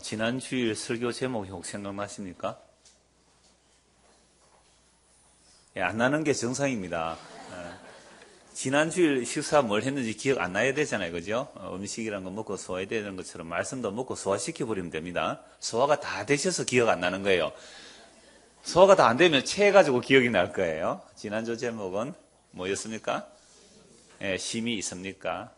지난 주일 설교 제목이 혹 생각나십니까? 예, 안 나는 게 정상입니다. 지난 주일 식사 뭘 했는지 기억 안 나야 되잖아요. 그죠? 음식이란 거 먹고 소화해야 되는 것처럼 말씀도 먹고 소화시켜버리면 됩니다. 소화가 다 되셔서 기억 안 나는 거예요. 소화가 다 안 되면 체해가지고 기억이 날 거예요. 지난주 제목은 뭐였습니까? 예, 쉼이 있습니까?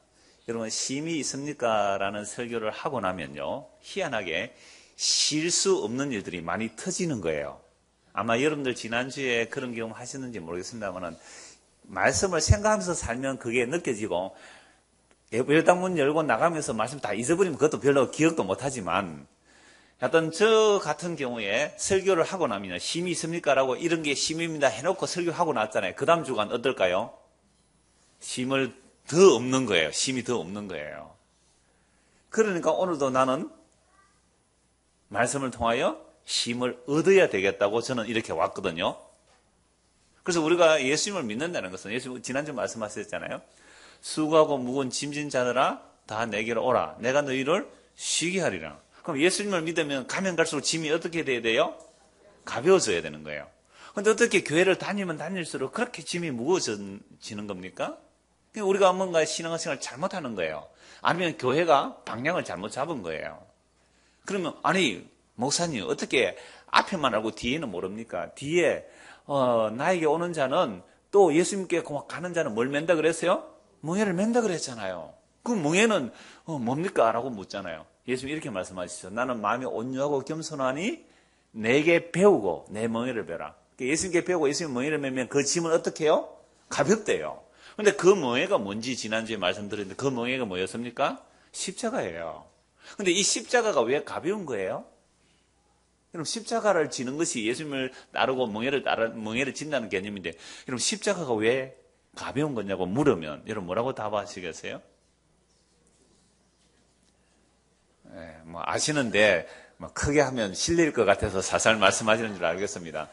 여러분, 쉼이 있습니까? 라는 설교를 하고 나면요, 희한하게 쉴 수 없는 일들이 많이 터지는 거예요. 아마 여러분들 지난주에 그런 경험 하셨는지 모르겠습니다만, 말씀을 생각하면서 살면 그게 느껴지고, 예배당문 열고 나가면서 말씀 다 잊어버리면 그것도 별로 기억도 못하지만, 하여튼 저 같은 경우에 설교를 하고 나면 쉼이 있습니까? 라고 이런 게 쉼입니다 해놓고 설교하고 났잖아요. 그 다음 주간 어떨까요? 쉼을 더 없는 거예요. 쉼이 더 없는 거예요. 그러니까 오늘도 나는 말씀을 통하여 쉼을 얻어야 되겠다고 저는 이렇게 왔거든요. 그래서 우리가 예수님을 믿는다는 것은, 예수님 지난주 말씀하셨잖아요. 수고하고 무거운 짐진 자들아 다 내게로 오라. 내가 너희를 쉬게 하리라. 그럼 예수님을 믿으면 가면 갈수록 짐이 어떻게 돼야 돼요? 가벼워져야 되는 거예요. 그런데 어떻게 교회를 다니면 다닐수록 그렇게 짐이 무거워지는 겁니까? 우리가 뭔가 신앙생활을 잘못하는 거예요. 아니면 교회가 방향을 잘못 잡은 거예요. 그러면 아니 목사님 어떻게 앞에만 알고 뒤에는 모릅니까? 뒤에 나에게 오는 자는 또 예수님께 가는 자는 뭘 맨다 그랬어요? 멍에를 맨다 그랬잖아요. 그 멍에는 뭡니까? 라고 묻잖아요. 예수님 이렇게 말씀하시죠. 나는 마음이 온유하고 겸손하니 내게 배우고 내 멍에를 배라. 예수님께 배우고 예수님 멍에를 매면 그 짐은 어떻게 해요? 가볍대요. 근데 그 멍에가 뭔지 지난주에 말씀드렸는데 그 멍에가 뭐였습니까? 십자가예요. 근데 이 십자가가 왜 가벼운 거예요? 그럼 십자가를 지는 것이 예수님을 따르고 멍에를 진다는 개념인데, 그럼 십자가가 왜 가벼운 거냐고 물으면 여러분 뭐라고 답하시겠어요? 네, 뭐 아시는데 크게 하면 실례일 것 같아서 살살 말씀하시는 줄 알겠습니다.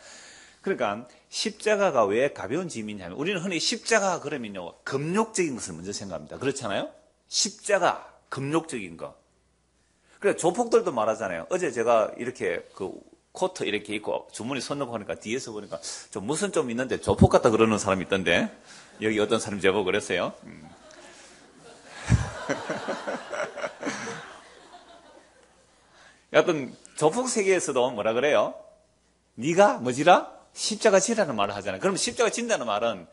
그러니까 십자가가 왜 가벼운 짐이냐면, 우리는 흔히 십자가 그러면요 금욕적인 것을 먼저 생각합니다. 그렇잖아요? 십자가 금욕적인 거. 그래 조폭들도 말하잖아요. 어제 제가 이렇게 그 코트 이렇게 입고 주머니 손 넣고 하니까 뒤에서 보니까 좀 무슨 좀 있는데 조폭 같다 그러는 사람이 있던데, 여기 어떤 사람이 제보고 그랬어요. 여하튼 조폭 세계에서도 뭐라 그래요? 네가 뭐지라? 십자가 지라는 말을 하잖아요. 그럼 십자가 진다는 말은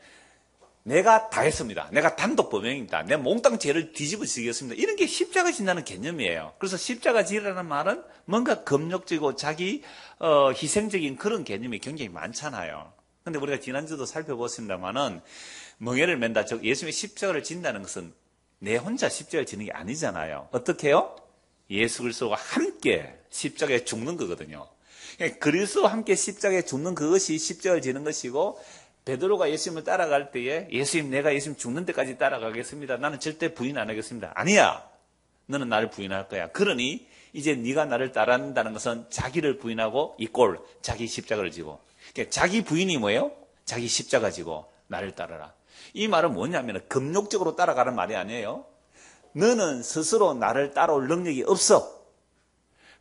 내가 다 했습니다. 내가 단독 범행입니다. 내 몽땅 죄를 뒤집어지겠습니다. 이런 게 십자가 진다는 개념이에요. 그래서 십자가 지라는 말은 뭔가 금욕적이고 자기 희생적인 그런 개념이 굉장히 많잖아요. 근데 우리가 지난주도 살펴봤습니다만은 멍에를 맨다, 즉 예수님의 십자가를 진다는 것은 내 혼자 십자가를 지는 게 아니잖아요. 어떻게 해요? 예수 그리스도와 함께 십자가에 죽는 거거든요. 그리스도와 함께 십자가에 죽는 그것이 십자가를 지는 것이고, 베드로가 예수님을 따라갈 때에 예수님 내가 예수님 죽는 데까지 따라가겠습니다. 나는 절대 부인 안 하겠습니다. 아니야. 너는 나를 부인할 거야. 그러니 이제 네가 나를 따른다는 것은 자기를 부인하고 이꼴 자기 십자가를 지고, 그러니까 자기 부인이 뭐예요? 자기 십자가 지고 나를 따르라. 이 말은 뭐냐면 금욕적으로 따라가는 말이 아니에요. 너는 스스로 나를 따라올 능력이 없어.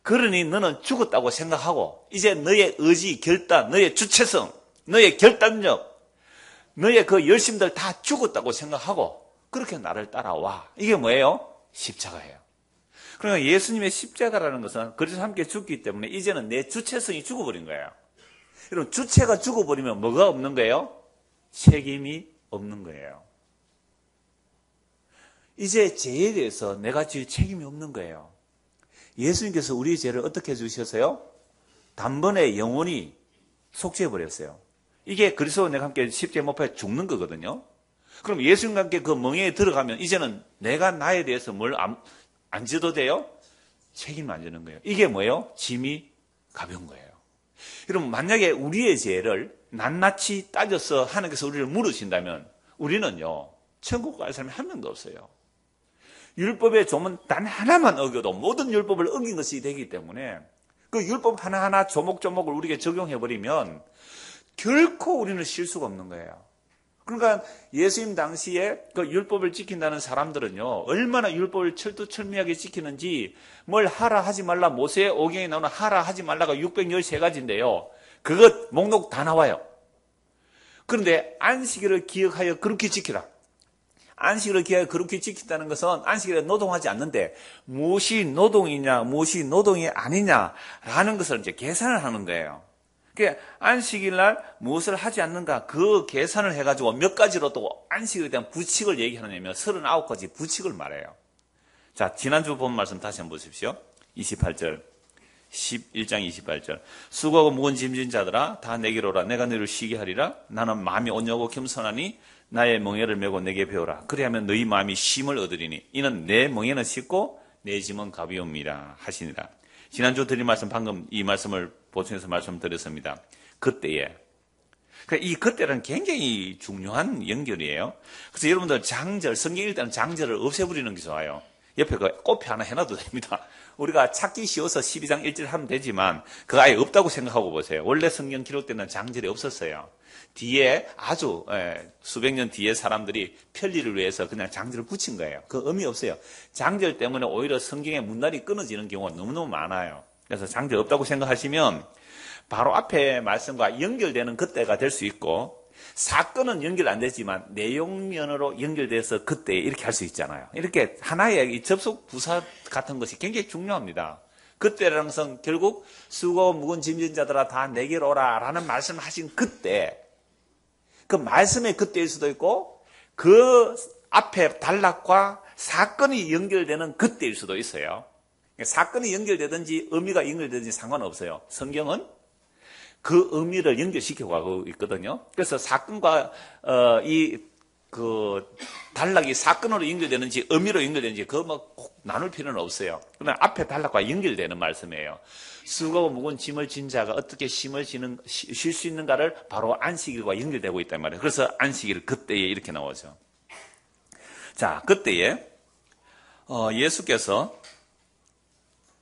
그러니 너는 죽었다고 생각하고 이제 너의 의지, 결단, 너의 주체성, 너의 결단력, 너의 그 열심들 다 죽었다고 생각하고 그렇게 나를 따라와. 이게 뭐예요? 십자가예요. 그러니까 예수님의 십자가라는 것은 그리스도와 함께 죽기 때문에 이제는 내 주체성이 죽어버린 거예요. 여러분, 주체가 죽어버리면 뭐가 없는 거예요? 책임이 없는 거예요. 이제 죄에 대해서 내가 질 책임이 없는 거예요. 예수님께서 우리의 죄를 어떻게 해주셨어요? 단번에 영원히 속죄해버렸어요. 이게 그리스도와 내가 함께 십자가에 못 박혀 죽는 거거든요. 그럼 예수님과 함께 그 멍에에 들어가면 이제는 내가 나에 대해서 뭘 안 져도 돼요? 책임을 안 지는 거예요. 이게 뭐예요? 짐이 가벼운 거예요. 여러분, 만약에 우리의 죄를 낱낱이 따져서 하나님께서 우리를 물으신다면 우리는요 천국 갈 사람이 한 명도 없어요. 율법의 조문 단 하나만 어겨도 모든 율법을 어긴 것이 되기 때문에 그 율법 하나하나 조목조목을 우리에게 적용해버리면 결코 우리는 쉴 수가 없는 거예요. 그러니까 예수님 당시에 그 율법을 지킨다는 사람들은요, 얼마나 율법을 철두철미하게 지키는지 뭘 하라 하지 말라, 모세의 오경에 나오는 하라 하지 말라가 613가지인데요. 그것 목록 다 나와요. 그런데 안식일을 기억하여 그렇게 지키라. 안식일을 기하여 그렇게 지킨다는 것은 안식일에 노동하지 않는데 무엇이 노동이냐, 무엇이 노동이 아니냐라는 것을 이제 계산을 하는 거예요. 그러니까 안식일 날 무엇을 하지 않는가 그 계산을 해가지고 몇 가지로 또 안식일에 대한 부칙을 얘기하느냐면 39가지 부칙을 말해요. 자, 지난주 본 말씀 다시 한번 보십시오. 28절. 11장 28절. 수고하고 무거운 짐진 자들아 다 내게로 오라. 내가 너희를 쉬게 하리라. 나는 마음이 온유하고 겸손하니 나의 멍에를 메고 내게 배우라. 그리하면 너희 마음이 쉼을 얻으리니 이는 내 멍에는 쉽고 내 짐은 가벼움이라 하시니라. 지난주 드린 말씀 방금 이 말씀을 보충해서 말씀드렸습니다. 그때에. 이 그때는 굉장히 중요한 연결이에요. 그래서 여러분들 장절, 성경 일단 장절을 없애버리는 게 좋아요. 옆에 그 꽃표 하나 해놔도 됩니다. 우리가 찾기 쉬워서 12장 1절 하면 되지만 그거 아예 없다고 생각하고 보세요. 원래 성경 기록되는 장절이 없었어요. 뒤에 아주 수백 년 뒤에 사람들이 편리를 위해서 그냥 장절을 붙인 거예요. 그 의미 없어요. 장절 때문에 오히려 성경의 문날이 끊어지는 경우가 너무너무 많아요. 그래서 장절 없다고 생각하시면 바로 앞에 말씀과 연결되는 그때가 될 수 있고 사건은 연결 안 되지만 내용면으로 연결돼서 그때 이렇게 할 수 있잖아요. 이렇게 하나의 이 접속 부사 같은 것이 굉장히 중요합니다. 그때라는 것은 결국 수고 무거운 짐진 자들아 다 내게로 오라 라는 말씀을 하신 그때, 그 말씀의 그때일 수도 있고 그 앞에 단락과 사건이 연결되는 그때일 수도 있어요. 사건이 연결되든지 의미가 연결되든지 상관없어요. 성경은 그 의미를 연결시켜 가고 있거든요. 그래서 사건과 단락이 사건으로 연결되는지 의미로 연결되는지 그거 뭐 꼭 나눌 필요는 없어요. 그러나 앞에 단락과 연결되는 말씀이에요. 수고하고 무거운 짐을 진 자가 어떻게 쉴 수 있는가를 바로 안식일과 연결되고 있단 말이에요. 그래서 안식일 그때에 이렇게 나오죠. 자, 그때에 예수께서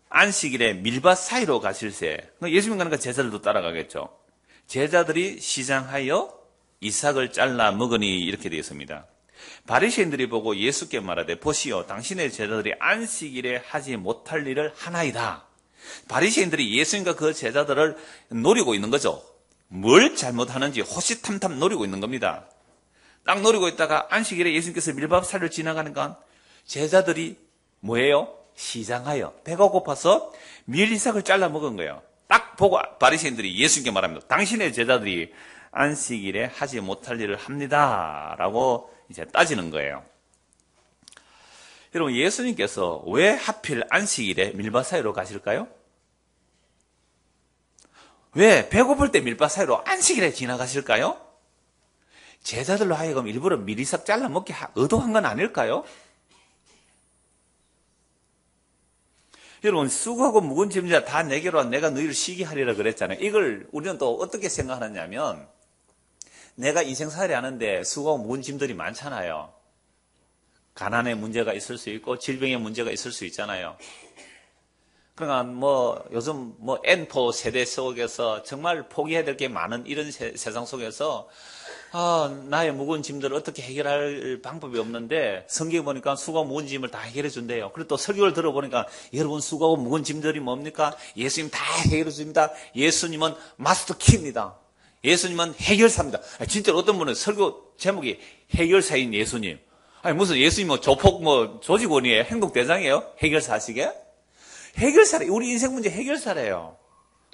안식일에 밀밭 사이로 가실새, 예수님 가니까 제자들도 따라가겠죠. 제자들이 시장하여 이삭을 잘라 먹으니 이렇게 되어 있습니다. 바리새인들이 보고 예수께 말하되 보시오 당신의 제자들이 안식일에 하지 못할 일을 하나이다. 바리새인들이 예수님과 그 제자들을 노리고 있는 거죠. 뭘 잘못하는지 호시탐탐 노리고 있는 겁니다. 딱 노리고 있다가 안식일에 예수님께서 밀밭 사이를 지나가니까 제자들이 뭐예요? 시장하여 배가 고파서 밀이삭을 잘라 먹은 거예요. 딱 보고 바리새인들이 예수님께 말합니다. 당신의 제자들이 안식일에 하지 못할 일을 합니다. 라고 이제 따지는 거예요. 여러분, 예수님께서 왜 하필 안식일에 밀밭 사이로 가실까요? 왜 배고플 때 밀밭 사이로 안식일에 지나가실까요? 제자들로 하여금 일부러 밀이삭 잘라 먹게 의도한 건 아닐까요? 여러분, 수고하고 무거운 짐자 다 내게로 와 내가 너희를 쉬게 하리라 그랬잖아요. 이걸 우리는 또 어떻게 생각하느냐면 내가 인생살이 하는데 수고하고 무거운 짐들이 많잖아요. 가난의 문제가 있을 수 있고 질병의 문제가 있을 수 있잖아요. 그러니까 요즘 N4 세대 속에서 정말 포기해야 될 게 많은 이런 세상 속에서 나의 무거운 짐들을 어떻게 해결할 방법이 없는데 성경에 보니까 수고하고 무거운 짐을 다 해결해 준대요. 그리고 또 설교를 들어보니까 여러분 수고하고 무거운 짐들이 뭡니까? 예수님 다 해결해 줍니다. 예수님은 마스터 키입니다. 예수님은 해결사입니다. 진짜로 어떤 분은 설교 제목이 해결사인 예수님. 아니 무슨 예수님 조폭 조직원이에요? 행동대장이에요? 해결사시게? 해결사래. 우리 인생 문제 해결사래요.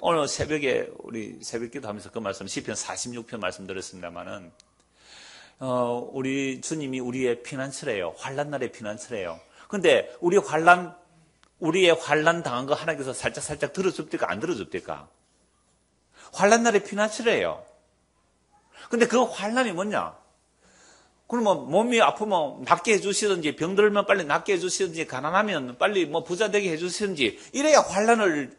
오늘 새벽에 우리 새벽기도 하면서 그 말씀 시편 46편 말씀드렸습니다만은 우리 주님이 우리의 피난처래요. 환난 날의 피난처래요. 근데 우리의 환난 당한 거 하나님께서 살짝 들어줍니까? 안 들어줍니까? 환난 날의 피난처래요. 근데 그 환난이 뭐냐? 그러면 몸이 아프면 낫게 해주시든지 병들면 빨리 낫게 해주시든지 가난하면 빨리 부자 되게 해주시든지 이래야 환난을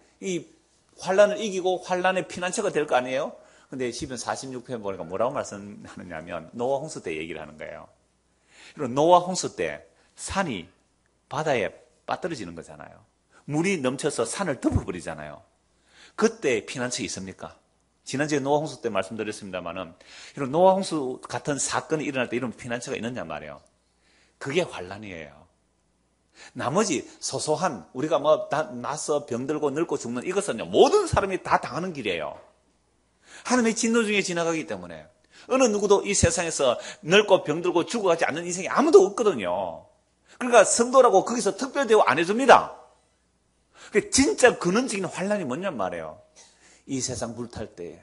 이기고 환난의 피난처가 될 거 아니에요? 근데 시편 46편 보니까 뭐라고 말씀하느냐면 노아 홍수 때 얘기를 하는 거예요. 그리고 노아 홍수 때 산이 바다에 빠뜨려지는 거잖아요. 물이 넘쳐서 산을 덮어버리잖아요. 그때 피난처 있습니까? 지난주에 노아 홍수 때 말씀드렸습니다만은 이런 노아 홍수 같은 사건이 일어날 때 이런 피난처가 있느냐 말이에요. 그게 환난이에요. 나머지 소소한 우리가 뭐 다 나서 병들고 늙고 죽는 이것은요 모든 사람이 다 당하는 길이에요. 하나님의 진노 중에 지나가기 때문에 어느 누구도 이 세상에서 늙고 병들고 죽어가지 않는 인생이 아무도 없거든요. 그러니까 성도라고 거기서 특별 대우 안 해줍니다. 진짜 근원적인 환난이 뭐냔 말이에요. 이 세상 불탈 때에,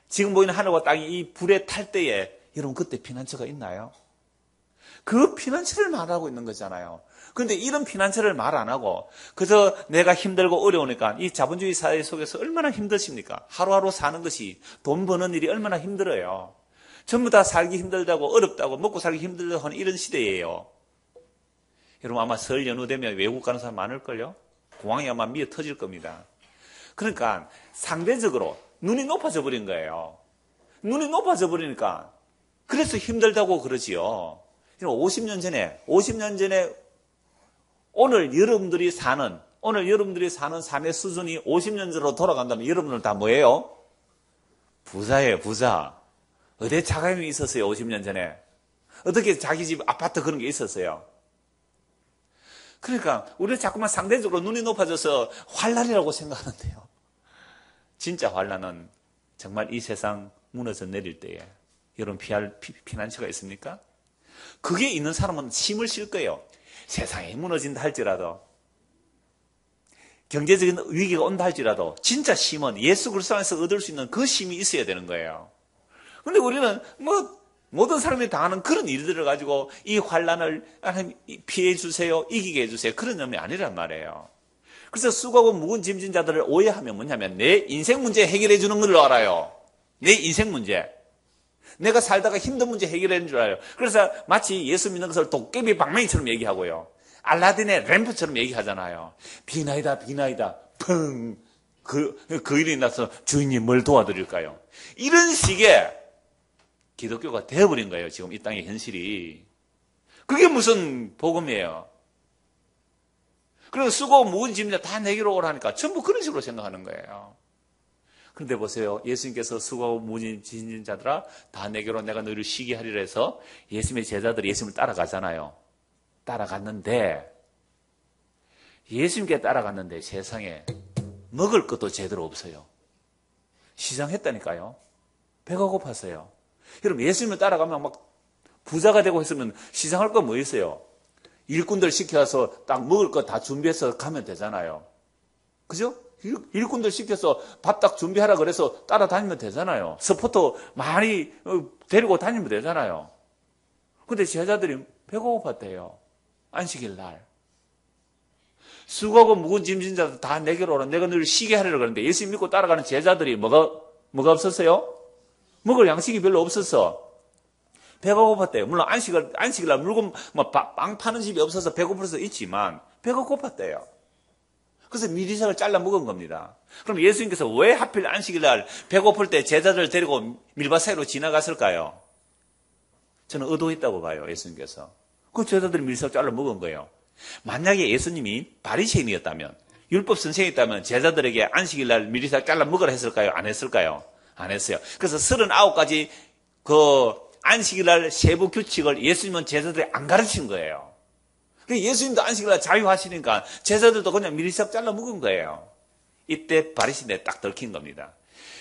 지금 보이는 하늘과 땅이 이 불에 탈 때에 여러분 그때 피난처가 있나요? 그 피난처를 말하고 있는 거잖아요. 그런데 이런 피난처를 말 안 하고 그저 내가 힘들고 어려우니까 이 자본주의 사회 속에서 얼마나 힘드십니까? 하루하루 사는 것이 돈 버는 일이 얼마나 힘들어요. 전부 다 살기 힘들다고 어렵다고 먹고 살기 힘들다고 하는 이런 시대예요. 여러분 아마 설 연휴 되면 외국 가는 사람 많을걸요? 공항이 아마 미어 터질 겁니다. 그러니까 상대적으로 눈이 높아져 버린 거예요. 눈이 높아져 버리니까 그래서 힘들다고 그러지요. 50년 전에 오늘 여러분들이 사는 삶의 수준이 50년 전으로 돌아간다면 여러분들 다 뭐예요? 부자예요, 부자. 어디 자가용이 있었어요, 50년 전에? 어떻게 자기 집 아파트 그런 게 있었어요? 그러니까 우리는 자꾸만 상대적으로 눈이 높아져서 환난이라고 생각하는데요. 진짜 환난은 정말 이 세상 무너져 내릴 때에 여러분 피할 피난처가 있습니까? 그게 있는 사람은 힘을 실 거예요. 세상이 무너진다 할지라도, 경제적인 위기가 온다 할지라도 진짜 힘은 예수 그리스도 안에서 얻을 수 있는 그 힘이 있어야 되는 거예요. 그런데 우리는 모든 사람이 당하는 그런 일들을 가지고 이 환난을 피해 주세요, 이기게 해주세요, 그런 놈이 아니란 말이에요. 그래서 수고하고 무거운 짐진 자들을 오해하면 뭐냐면 내 인생 문제 해결해 주는 걸로 알아요. 내 인생 문제. 내가 살다가 힘든 문제 해결하는 줄 알아요. 그래서 마치 예수 믿는 것을 도깨비 방망이처럼 얘기하고요. 알라딘의 램프처럼 얘기하잖아요. 비나이다, 비나이다. 펑. 그 일이 나서 주인님 뭘 도와드릴까요? 이런 식의 기독교가 되어버린 거예요. 지금 이 땅의 현실이. 그게 무슨 복음이에요. 그래서 수고 무거운 짐자 다 내게로 오라니까 전부 그런 식으로 생각하는 거예요. 그런데 보세요. 예수님께서 수고하고 무거운 짐진 자들아 다 내게로 내가 너희를 쉬게 하리라 해서 예수님의 제자들이 예수님을 따라가잖아요. 따라갔는데 예수님께 따라갔는데 세상에 먹을 것도 제대로 없어요. 시장했다니까요. 배가 고팠어요. 여러분 예수님을 따라가면 막 부자가 되고 했으면 시장할 거 뭐 있어요? 일꾼들 시켜서 딱 먹을 거 다 준비해서 가면 되잖아요. 그죠? 일꾼들 시켜서 밥 딱 준비하라 그래서 따라다니면 되잖아요. 서포터 많이 데리고 다니면 되잖아요. 근데 제자들이 배가 고팠대요. 안식일 날. 수고하고 무거운 짐진 자들 다 내게로 오라. 내가 너를 쉬게 하리라 그러는데 예수 믿고 따라가는 제자들이 뭐가 없었어요? 먹을 양식이 별로 없었어. 배가 고팠대요. 물론 안식일 날 물건 빵 파는 집이 없어서 배고플 수 있지만 배가 고팠대요. 그래서 미리삭을 잘라 먹은 겁니다. 그럼 예수님께서 왜 하필 안식일 날 배고플 때 제자들을 데리고 밀밭 사이로 지나갔을까요? 저는 의도했다고 봐요. 예수님께서. 그 제자들이 밀리삭 잘라 먹은 거예요. 만약에 예수님이 바리새인이었다면, 율법 선생이었다면 제자들에게 안식일 날 미리삭 잘라 먹으라 했을까요? 안 했을까요? 안 했어요. 그래서 39가지 그 안식일 날 세부 규칙을 예수님은 제자들이 안 가르친 거예요. 예수님도 안식일 날 자유하시니까 제자들도 그냥 미리삭 잘라 먹은 거예요. 이때 바리새인에 딱 들킨 겁니다.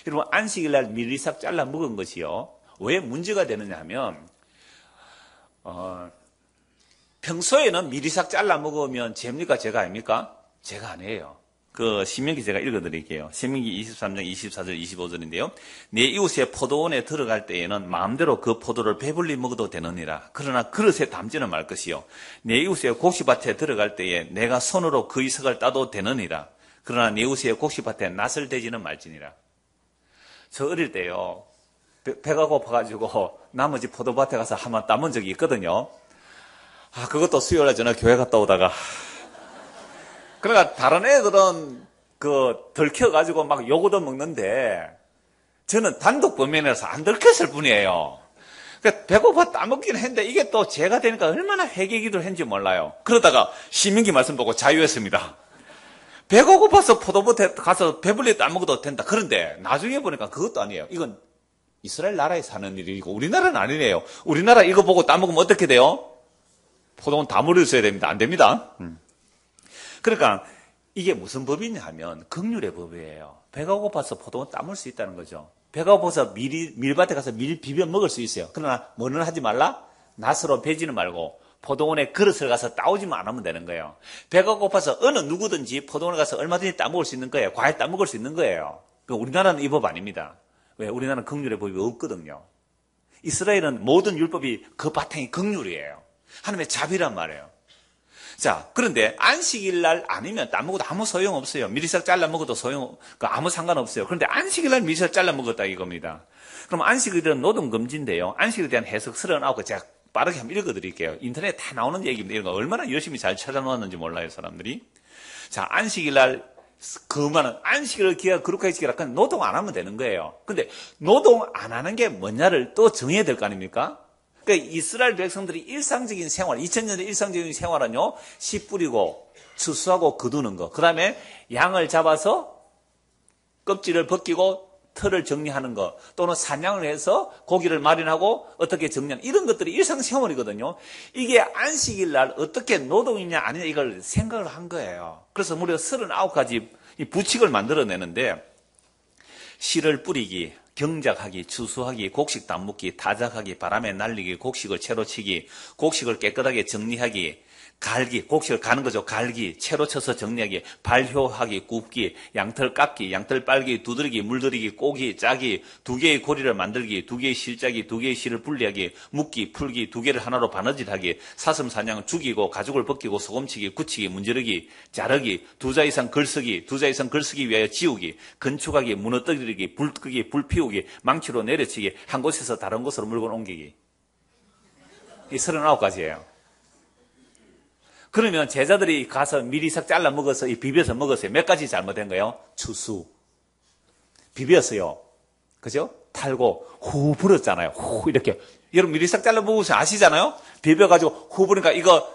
여러분 안식일 날 미리삭 잘라 먹은 것이요. 왜 문제가 되느냐 하면 평소에는 미리삭 잘라 먹으면 죄입니까? 죄가 아닙니까? 죄가 아니에요. 그 신명기 제가 읽어드릴게요. 신명기 23장 24절 25절인데요. 내 이웃의 포도원에 들어갈 때에는 마음대로 그 포도를 배불리 먹어도 되느니라. 그러나 그릇에 담지는 말 것이요. 내 이웃의 곡식밭에 들어갈 때에 내가 손으로 그의 석을 따도 되느니라. 그러나 내 이웃의 곡식밭에 낫을 대지는 말지니라. 저 어릴 때요. 배가 고파가지고 나머지 포도밭에 가서 한번 따본 적이 있거든요. 그것도 수요일날 저녁 교회 갔다 오다가 그러니까 다른 애들은 들켜가지고 막 요거도 먹는데 저는 단독 범인이라서 안 들켰을 뿐이에요. 그러니까 배고파 따먹긴 했는데 이게 또 죄가 되니까 얼마나 회개기도를 했는지 몰라요. 그러다가 신명기 말씀 보고 자유했습니다. 배가 고파서 포도밭에 가서 배불리 따먹어도 된다. 그런데 나중에 보니까 그것도 아니에요. 이건 이스라엘 나라에 사는 일이고 우리나라는 아니래요. 우리나라 이거 보고 따먹으면 어떻게 돼요? 포도는 다 물어줘야 됩니다. 안 됩니다. 그러니까 이게 무슨 법이냐 하면 긍휼의 법이에요. 배가 고파서 포도는 따먹을 수 있다는 거죠. 배가 고파서 밀밭에 가서 밀 비벼 먹을 수 있어요. 그러나 뭐는 하지 말라? 낫으로 베지는 말고 포도원에 그릇을 가서 따오지만 안 하면 되는 거예요. 배가 고파서 어느 누구든지 포도원에 가서 얼마든지 따먹을 수 있는 거예요. 과일 따먹을 수 있는 거예요. 우리나라는 이 법 아닙니다. 왜? 우리나라는 긍휼의 법이 없거든요. 이스라엘은 모든 율법이 그 바탕이 긍휼이에요. 하나님의 자비란 말이에요. 자, 그런데 안식일 날 아니면 따먹어도 아무 소용없어요. 미리싹 잘라 먹어도 아무 상관없어요. 그런데 안식일 날 미리싹 잘라 먹었다 이겁니다. 그럼 안식일은 노동금지인데요. 안식일에 대한 해석 39개 제가 빠르게 한번 읽어드릴게요. 인터넷에 다 나오는 얘기입니다. 이런 거 얼마나 열심히 잘 찾아놓았는지 몰라요, 사람들이. 자, 안식일 날 그만은 안식일을 기가 거룩하게 지키라. 그냥 노동 안 하면 되는 거예요. 근데 노동 안 하는 게 뭐냐를 또 정해야 될 거 아닙니까? 그러니까 이스라엘 백성들이 일상적인 생활, 2000년의 일상적인 생활은요, 씨 뿌리고 추수하고 거두는 거. 그 다음에 양을 잡아서 껍질을 벗기고 털을 정리하는 거, 또는 사냥을 해서 고기를 마련하고 어떻게 정리하는, 이런 것들이 일상생활이거든요. 이게 안식일 날 어떻게 노동이냐 아니냐 이걸 생각을 한 거예요. 그래서 무려 39가지 부칙을 만들어내는데, 씨를 뿌리기, 경작하기, 추수하기, 곡식 담먹기, 타작하기, 바람에 날리기, 곡식을 채로 치기, 곡식을 깨끗하게 정리하기, 갈기, 곡식을 가는 거죠. 갈기, 채로 쳐서 정리하기, 발효하기, 굽기, 양털 깎기, 양털 빨기, 두드리기, 물들이기, 꼬기, 짜기, 두 개의 고리를 만들기, 두 개의 실짜기, 두 개의 실을 분리하기, 묶기, 풀기, 두 개를 하나로 바느질하기, 사슴 사냥 죽이고 가죽을 벗기고 소금치기, 굳히기, 문지르기, 자르기, 두 자 이상 글쓰기, 두 자 이상 글쓰기 위하여 지우기, 건축하기, 무너뜨리기, 불 끄기, 불 피우기, 망치로 내려치기, 한 곳에서 다른 곳으로 물건 옮기기. 이 39가지예요. 그러면 제자들이 가서 미리 싹 잘라 먹어서 비벼서 먹었어요. 몇 가지 잘못된 거예요? 추수. 비벼서요. 그죠? 탈고 후 불었잖아요. 후 이렇게. 여러분 미리 싹 잘라 먹으셔 아시잖아요? 비벼가지고 후 부르니까 이거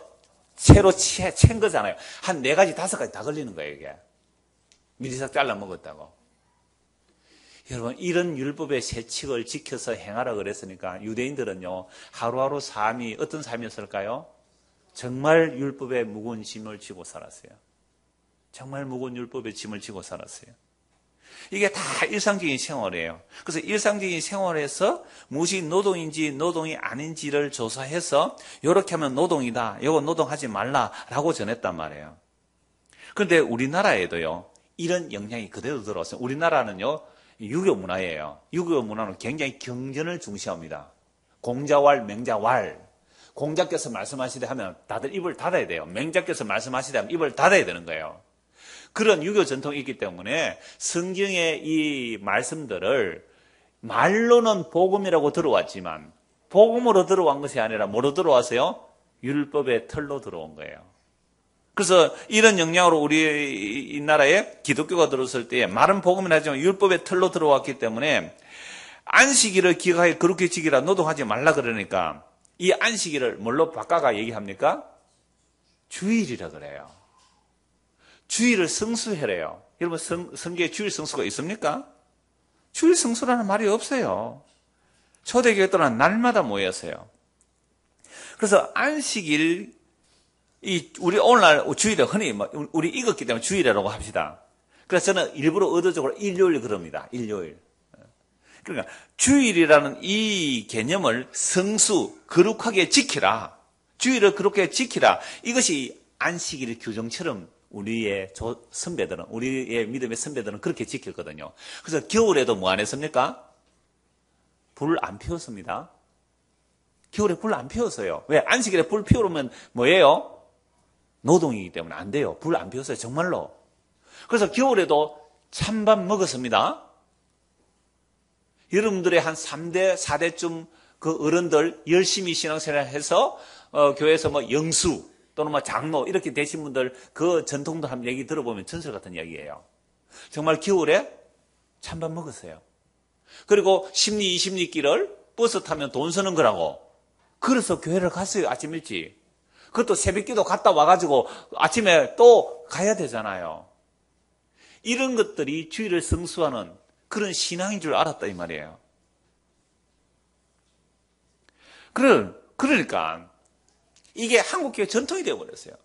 채로 챈 거잖아요. 한 4가지 5가지 다 걸리는 거예요 이게. 미리 싹 잘라 먹었다고. 여러분 이런 율법의 세칙을 지켜서 행하라 그랬으니까 유대인들은요. 하루하루 삶이 어떤 삶이었을까요? 정말 율법의 무거운 짐을 지고 살았어요. 정말 무거운 율법의 짐을 지고 살았어요. 이게 다 일상적인 생활이에요. 그래서 일상적인 생활에서 무엇이 노동인지 노동이 아닌지를 조사해서 이렇게 하면 노동이다. 이거 노동하지 말라라고 전했단 말이에요. 그런데 우리나라에도요. 이런 영향이 그대로 들어왔어요. 우리나라는요. 유교 문화예요. 유교 문화는 굉장히 경전을 중시합니다. 공자왈, 맹자왈. 공자께서 말씀하시되 하면 다들 입을 닫아야 돼요. 맹자께서 말씀하시되 하면 입을 닫아야 되는 거예요. 그런 유교 전통이 있기 때문에 성경의 이 말씀들을 말로는 복음이라고 들어왔지만 복음으로 들어온 것이 아니라 뭐로 들어왔어요? 율법의 틀로 들어온 거예요. 그래서 이런 영향으로 우리 이 나라에 기독교가 들어왔을 때 말은 복음이라 하지만 율법의 틀로 들어왔기 때문에 안식일을 기가하게 그렇게 지키라 노동하지 말라 그러니까 이 안식일을 뭘로 바꿔가 얘기합니까? 주일이라 그래요. 주일을 성수해래요. 여러분 성경에 주일 성수가 있습니까? 주일 성수라는 말이 없어요. 초대교회들은 날마다 모였어요. 그래서 안식일 우리 오늘날 주일에 흔히 우리 익었기 때문에 주일이라고 합시다. 그래서 저는 일부러 의도적으로 일요일 그럽니다. 일요일. 그러니까 주일이라는 이 개념을 성수, 거룩하게 지키라. 주일을 그렇게 지키라. 이것이 안식일 규정처럼 우리의 선배들은, 우리의 믿음의 선배들은 그렇게 지켰거든요. 그래서 겨울에도 뭐 안 했습니까? 불 안 피웠습니다. 겨울에 불 안 피웠어요. 왜? 안식일에 불 피우면 뭐예요? 노동이기 때문에 안 돼요. 불 안 피웠어요. 정말로. 그래서 겨울에도 찬밥 먹었습니다. 여러분들의 한 3대, 4대쯤 그 어른들 열심히 신앙생활 해서 교회에서 뭐 영수 또는 뭐 장로 이렇게 되신 분들 그 전통도 한번 얘기 들어보면 전설 같은 이야기예요. 정말 겨울에 찬밥 먹었어요. 그리고 심리 20리 길을 버스 타면 돈 쓰는 거라고. 그래서 교회를 갔어요. 아침 일찍. 그것도 새벽기도 갔다 와가지고 아침에 또 가야 되잖아요. 이런 것들이 주일을 성수하는 그런 신앙인 줄 알았다 이 말이에요. 그러니까 이게 한국교회 전통이 되어버렸어요.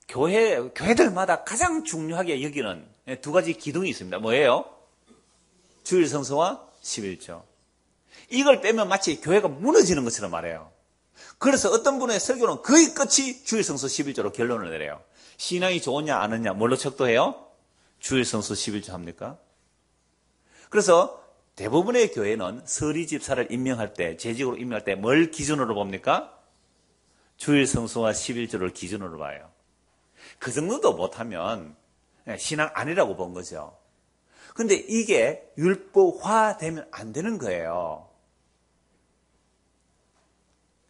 교회들마다 가장 중요하게 여기는 두 가지 기둥이 있습니다. 뭐예요? 주일 성수와 11조. 이걸 빼면 마치 교회가 무너지는 것처럼 말해요. 그래서 어떤 분의 설교는 거의 끝이 주일 성수 11조로 결론을 내려요. 신앙이 좋으냐 안 좋냐 뭘로 척도해요? 주일 성수 11조 합니까? 그래서 대부분의 교회는 서리 집사를 임명할 때, 재직으로 임명할 때 뭘 기준으로 봅니까? 주일 성수와 11조를 기준으로 봐요. 그 정도도 못하면 신앙 아니라고 본 거죠. 근데 이게 율법화되면 안 되는 거예요.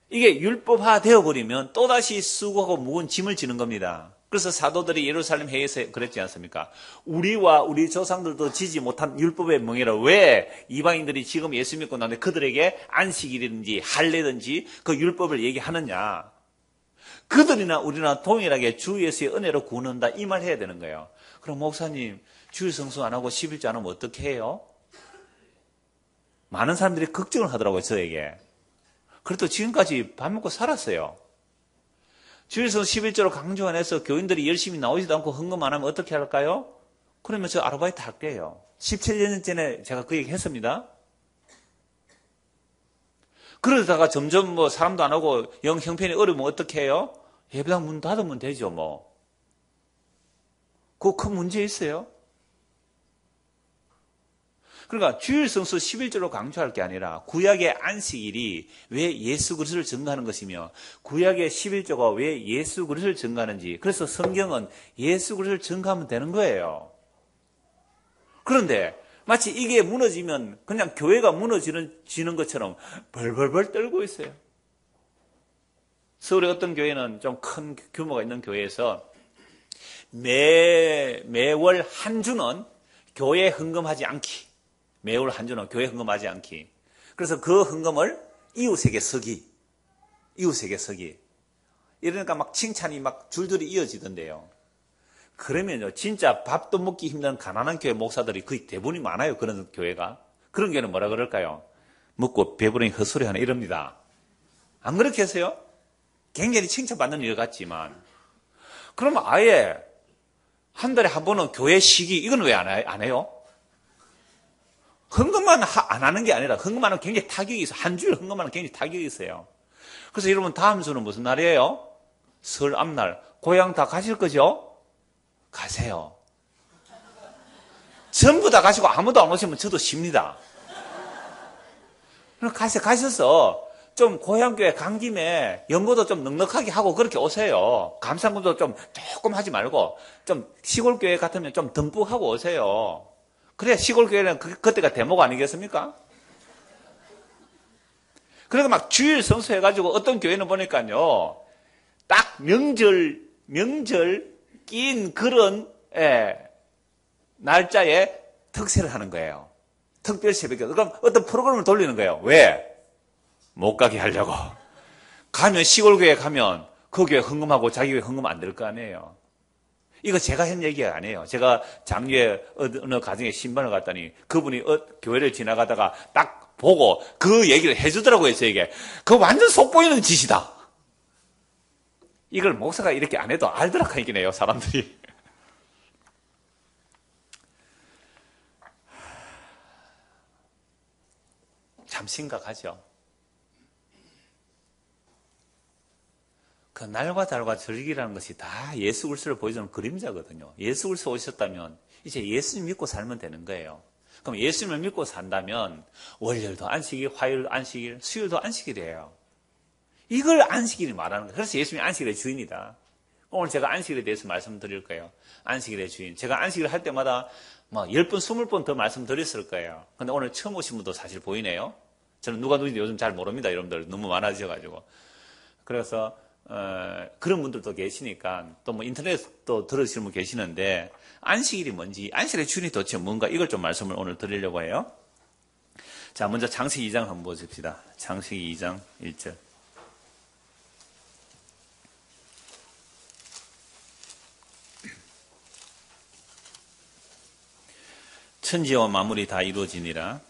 이게 율법화 되어버리면 또다시 수고하고 무거운 짐을 지는 겁니다. 그래서 사도들이 예루살렘 회의에서 그랬지 않습니까? 우리와 우리 조상들도 지지 못한 율법의 멍에를 왜 이방인들이 지금 예수 믿고 나는데 그들에게 안식일이든지 할례든지 그 율법을 얘기하느냐. 그들이나 우리나 동일하게 주 예수의 은혜로 구원한다 이 말 해야 되는 거예요. 그럼 목사님 주일 성수 안 하고 11조 안 하면 어떻게 해요? 많은 사람들이 걱정을 하더라고요 저에게. 그래도 지금까지 밥 먹고 살았어요. 주일 성수 11조로 강조 안 해서 교인들이 열심히 나오지도 않고 헌금 안 하면 어떻게 할까요? 그러면 저 아르바이트 할게요. 17년 전에 제가 그 얘기 했습니다. 그러다가 점점 사람도 안 오고 형편이 어려우면 어떻게 해요? 예배당 문 닫으면 되죠 뭐. 그거 큰 문제 있어요? 그러니까 주일 성수 11조로 강조할 게 아니라 구약의 안식일이 왜 예수 그리스도를 증거하는 것이며 구약의 11조가 왜 예수 그리스도를 증거하는지 그래서 성경은 예수 그리스도를 증거하면 되는 거예요. 그런데 마치 이게 무너지면 그냥 교회가 무너지는 것처럼 벌벌벌 떨고 있어요. 서울의 어떤 교회는 좀 큰 규모가 있는 교회에서 매월 한 주는 교회 헌금하지 않기. 매월 한 주는 교회 헌금하지 않기. 그래서 그 헌금을 이웃에게 서기. 이러니까 막 칭찬이 막 줄줄이 이어지던데요. 그러면요, 진짜 밥도 먹기 힘든 가난한 교회 목사들이 거의 대부분이 많아요. 그런 교회가. 그런 교회는 뭐라 그럴까요? 먹고 배부르니 헛소리 하나 이럽니다. 안 그렇게 하세요? 굉장히 칭찬받는 일 같지만. 그러면 아예 한 달에 한 번은 교회 시기, 이건 왜 안 해요? 헌금만 안 하는 게 아니라 헌금하는 굉장히 타격이 있어요. 한 주일 헌금하는 굉장히 타격이 있어요. 그래서 여러분 다음 주는 무슨 날이에요? 설 앞날. 고향 다 가실 거죠? 가세요. 전부 다 가시고 아무도 안 오시면 저도 쉽니다. 그럼 가셔서 좀 고향교회 간 김에 연고도 좀 넉넉하게 하고 그렇게 오세요. 감상금도 좀 조금 하지 말고 좀 시골교회 같으면 좀 듬뿍 하고 오세요. 그래야 시골교회는 그때가 대목 아니겠습니까? 그러니까 막 주일 성수해가지고 어떤 교회는 보니까요. 딱 명절 낀 그런 날짜에 특세를 하는 거예요. 특별 새벽에. 그럼 어떤 프로그램을 돌리는 거예요. 왜? 못 가게 하려고. 가면 시골교회 가면 그 교회 헌금하고 자기 교회 헌금 안 될 거 아니에요. 이거 제가 한 얘기가 아니에요. 제가 작년에 어느 가정에 신방을 갔더니 그분이 교회를 지나가다가 딱 보고 그 얘기를 해주더라고요. 저에게. 그거 완전 속보이는 짓이다. 이걸 목사가 이렇게 안 해도 알더라고 하긴 해요. 사람들이. 참 심각하죠. 그 날과 달과 절기라는 것이 다 예수 그리스도를 보여주는 그림자거든요. 예수 그리스도 오셨다면 이제 예수님 믿고 살면 되는 거예요. 그럼 예수님을 믿고 산다면 월요일도 안식일, 화요일도 안식일, 수요일도 안식일이에요. 이걸 안식일이 말하는 거예요. 그래서 예수님이 안식일의 주인이다. 오늘 제가 안식일에 대해서 말씀드릴 거예요. 안식일의 주인. 제가 안식일 할 때마다 10번, 20번 더 말씀드렸을 거예요. 근데 오늘 처음 오신 분도 사실 보이네요. 저는 누가 누군지 요즘 잘 모릅니다. 여러분들 너무 많아지셔가지고. 그래서 그런 분들도 계시니까 또 인터넷도 들으시는 분 계시는데 안식일이 뭔지, 안식일의 주인이 도대체 뭔가 이걸 좀 말씀을 오늘 드리려고 해요. 자, 먼저 창세기 2장 한번 보십시다. 창세기 2장 1절. 천지와 만물이 다 이루어지니라.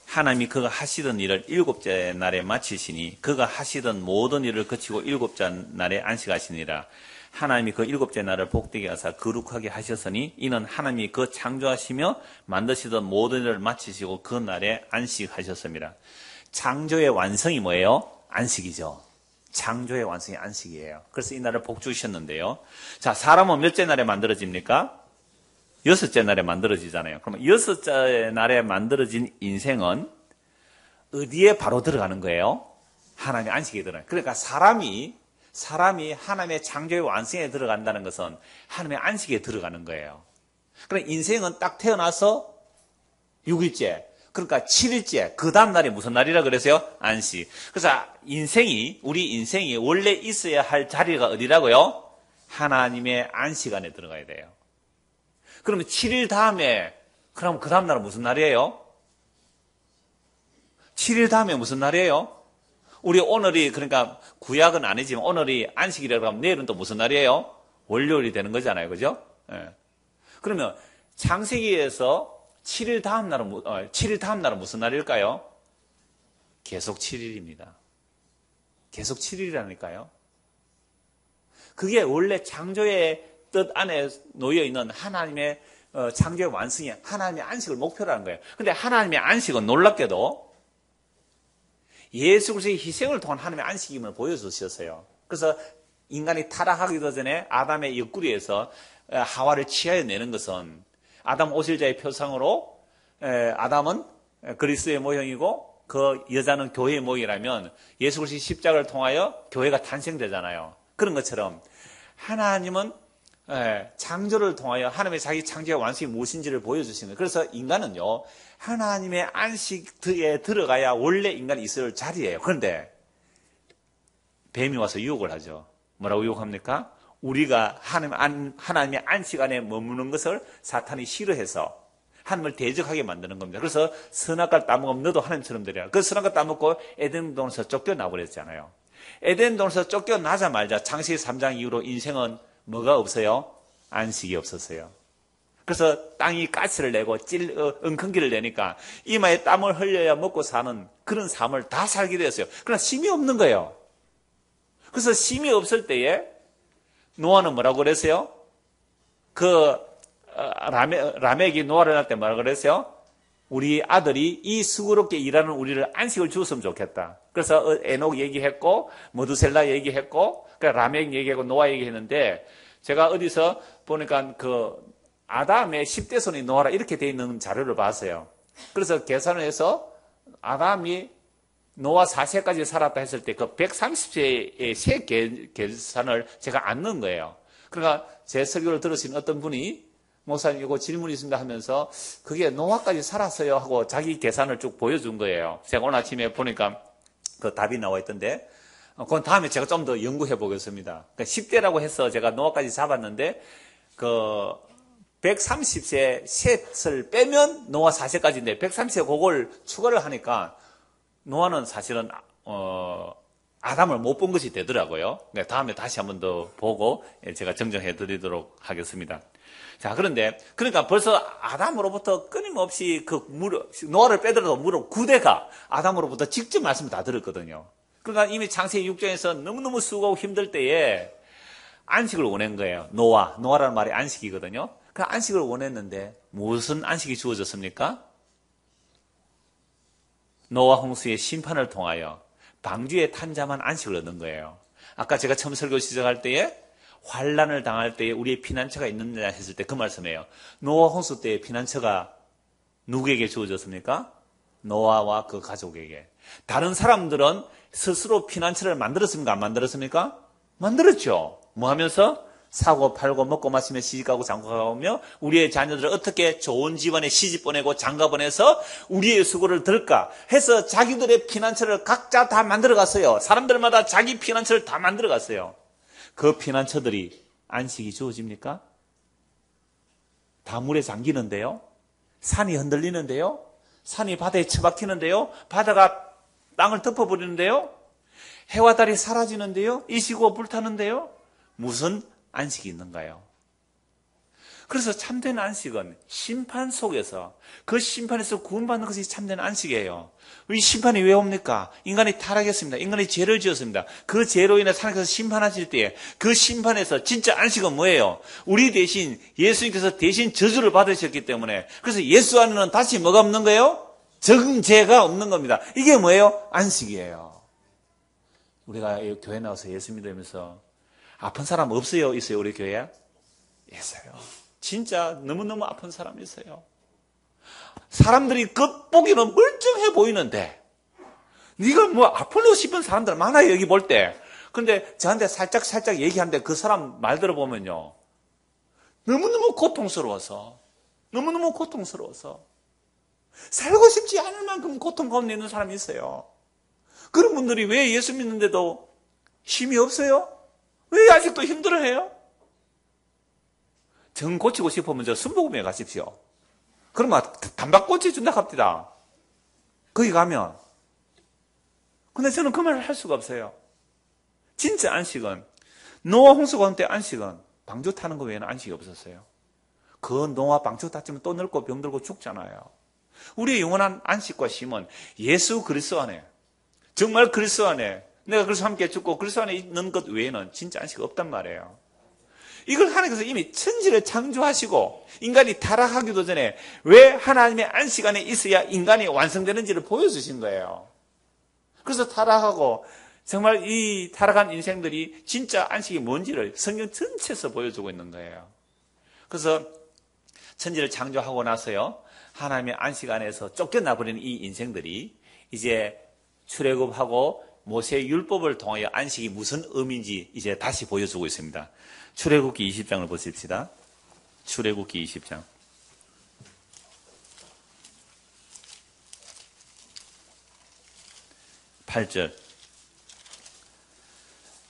하나님이 그가 하시던 일을 일곱째 날에 마치시니 그가 하시던 모든 일을 그치고 일곱째 날에 안식하시니라. 하나님이 그 일곱째 날을 복되게 하사 거룩하게 하셨으니 이는 하나님이 그 창조하시며 만드시던 모든 일을 마치시고 그 날에 안식하셨습니다. 창조의 완성이 뭐예요? 안식이죠. 창조의 완성이 안식이에요. 그래서 이 날을 복 주셨는데요. 자, 사람은 몇째 날에 만들어집니까? 여섯째 날에 만들어지잖아요. 그러면 여섯째 날에 만들어진 인생은 어디에 바로 들어가는 거예요? 하나님의 안식에 들어가요. 그러니까 사람이 하나님의 창조의 완성에 들어간다는 것은 하나님의 안식에 들어가는 거예요. 그러니까 인생은 딱 태어나서 6일째, 그러니까 7일째, 그 다음 날이 무슨 날이라 그랬어요? 안식. 그래서 우리 인생이 원래 있어야 할 자리가 어디라고요? 하나님의 안식 안에 들어가야 돼요. 그러면 7일 다음에, 그럼 그 다음 날은 무슨 날이에요? 7일 다음에 무슨 날이에요? 우리 오늘이, 그러니까 구약은 아니지만 오늘이 안식이라고 하면 내일은 또 무슨 날이에요? 월요일이 되는 거잖아요. 그죠? 예. 그러면 창세기에서 7일 다음 날은 무슨 날일까요? 계속 7일입니다. 계속 7일이라니까요. 그게 원래 창조의 뜻 안에 놓여 있는 하나님의 창조의 완성이 하나님의 안식을 목표라는 거예요. 근데 하나님의 안식은 놀랍게도 예수 그리스도의 희생을 통한 하나님의 안식임을 보여주셨어요. 그래서 인간이 타락하기도 전에 아담의 옆구리에서 하와를 취하여 내는 것은 아담 오실자의 표상으로 아담은 그리스도의 모형이고 그 여자는 교회의 모형이라면 예수 그리스도의 십자가를 통하여 교회가 탄생되잖아요. 그런 것처럼 하나님은 창조를 통하여 하나님의 자기 창조의 완성이 무엇인지를 보여주시는 거예요. 그래서 인간은요, 하나님의 안식에 들어가야 원래 인간이 있을 자리예요. 그런데 뱀이 와서 유혹을 하죠. 뭐라고 유혹합니까? 우리가 하나님의 안식 안에 머무는 것을 사탄이 싫어해서 하나님을 대적하게 만드는 겁니다. 그래서 선악과를 따먹으면 너도 하나님처럼 되리라. 그 선악과를 따먹고 에덴 동산에서 쫓겨나버렸잖아요. 에덴 동산에서 쫓겨나자마자 창세기 3장 이후로 인생은 뭐가 없어요? 안식이 없었어요. 그래서 땅이 가스를 내고 엉겅기를 내니까 이마에 땀을 흘려야 먹고 사는 그런 삶을 다 살게 되었어요. 그러나 쉼이 없는 거예요. 그래서 쉼이 없을 때에 노아는 뭐라고 그랬어요? 라멕이 노아를 낳을 때 뭐라고 그랬어요? 우리 아들이 이 수고롭게 일하는 우리를 안식을 주었으면 좋겠다. 그래서 에녹 얘기했고 머두셀라 얘기했고 라멕 얘기하고 노아 얘기했는데 제가 어디서 보니까 아담의 10대 손이 노아라 이렇게 돼 있는 자료를 봤어요. 그래서 계산을 해서 아담이 노아 4세까지 살았다 했을 때 그 130세의 세 계산을 제가 안 넣은 거예요. 그러니까 제 설교를 들으신 어떤 분이 목사님 이거 질문이 있습니다 하면서 그게 노아까지 살았어요 하고 자기 계산을 쭉 보여준 거예요. 제가 오늘 아침에 보니까 그 답이 나와 있던데 그건 다음에 제가 좀 더 연구해 보겠습니다. 그러니까 10대라고 해서 제가 노아까지 잡았는데 130세 셋을 빼면 노아 4세까지인데 130세 그걸 추가를 하니까 노아는 사실은 아담을 못 본 것이 되더라고요. 그러니까 다음에 다시 한 번 더 보고 제가 정정해 드리도록 하겠습니다. 자, 그러니까 벌써 아담으로부터 끊임없이 노아를 빼더라도 무릎 9대가 아담으로부터 직접 말씀을 다 들었거든요. 그러니까 이미 창세기 6장에서 너무너무 수고하고 힘들 때에 안식을 원한 거예요. 노아라는 말이 안식이거든요. 그 안식을 원했는데 무슨 안식이 주어졌습니까? 노아 홍수의 심판을 통하여 방주에 탄 자만 안식을 얻는 거예요. 아까 제가 처음 설교 시작할 때에 환난을 당할 때에 우리의 피난처가 있느냐 했을 때 그 말씀이에요. 노아 홍수 때의 피난처가 누구에게 주어졌습니까? 노아와 그 가족에게. 다른 사람들은 스스로 피난처를 만들었습니까? 안 만들었습니까? 만들었죠. 뭐 하면서? 사고 팔고 먹고 마시며 시집가고 장가가며 우리의 자녀들을 어떻게 좋은 집안에 시집 보내고 장가 보내서 우리의 수고를 들까 해서 자기들의 피난처를 각자 다 만들어갔어요. 사람들마다 자기 피난처를 다 만들어갔어요. 그 피난처들이 안식이 주어집니까? 다 물에 잠기는데요. 산이 흔들리는데요. 산이 바다에 처박히는데요. 바다가 땅을 덮어버리는데요. 해와 달이 사라지는데요. 이시고 불타는데요. 무슨 안식이 있는가요? 그래서 참된 안식은 심판 속에서 그 심판에서 구원받는 것이 참된 안식이에요. 이 심판이 왜 옵니까? 인간이 타락했습니다. 인간이 죄를 지었습니다. 그 죄로 인해 하나님께서 심판하실 때에 그 심판에서 진짜 안식은 뭐예요? 우리 대신 예수님께서 대신 저주를 받으셨기 때문에 그래서 예수 안에는 다시 뭐가 없는 거예요? 정죄가 없는 겁니다. 이게 뭐예요? 안식이에요. 우리가 교회 나와서 예수 믿으면서 아픈 사람 없어요? 있어요? 우리 교회에? 있어요. 진짜 너무너무 아픈 사람이 있어요. 사람들이 겉보기는 멀쩡해 보이는데 네가 뭐 아프고 싶은 사람들 많아요. 여기 볼 때. 근데 저한테 살짝 얘기하는데 그 사람 말 들어보면요. 너무너무 고통스러워서 살고 싶지 않을 만큼 고통 가운데 있는 사람이 있어요. 그런 분들이 왜 예수 믿는데도 힘이 없어요? 왜 아직도 힘들어해요? 정 고치고 싶으면 저 순복음에 가십시오. 그러면 단박 고쳐준다 합니다. 거기 가면. 근데 저는 그 말을 할 수가 없어요. 진짜 안식은 노아 홍수 가운데 안식은 방주 타는 거 외에는 안식이 없었어요. 그 노아 방주 탔지만 또 늙고 병들고 죽잖아요. 우리의 영원한 안식과 쉼은 예수 그리스도 안에 정말 그리스도 안에 내가 그리스도 함께 죽고 그리스도 안에 있는 것 외에는 진짜 안식이 없단 말이에요. 이걸 하나님께서 이미 천지를 창조하시고 인간이 타락하기도 전에 왜 하나님의 안식 안에 있어야 인간이 완성되는지를 보여주신 거예요. 그래서 타락하고 정말 이 타락한 인생들이 진짜 안식이 뭔지를 성경 전체에서 보여주고 있는 거예요. 그래서 천지를 창조하고 나서요. 하나님의 안식 안에서 쫓겨나버리는 이 인생들이 이제 출애굽하고 모세의 율법을 통하여 안식이 무슨 의미인지 이제 다시 보여주고 있습니다. 출애굽기 20장을 보십시다. 출애굽기 20장. 8절.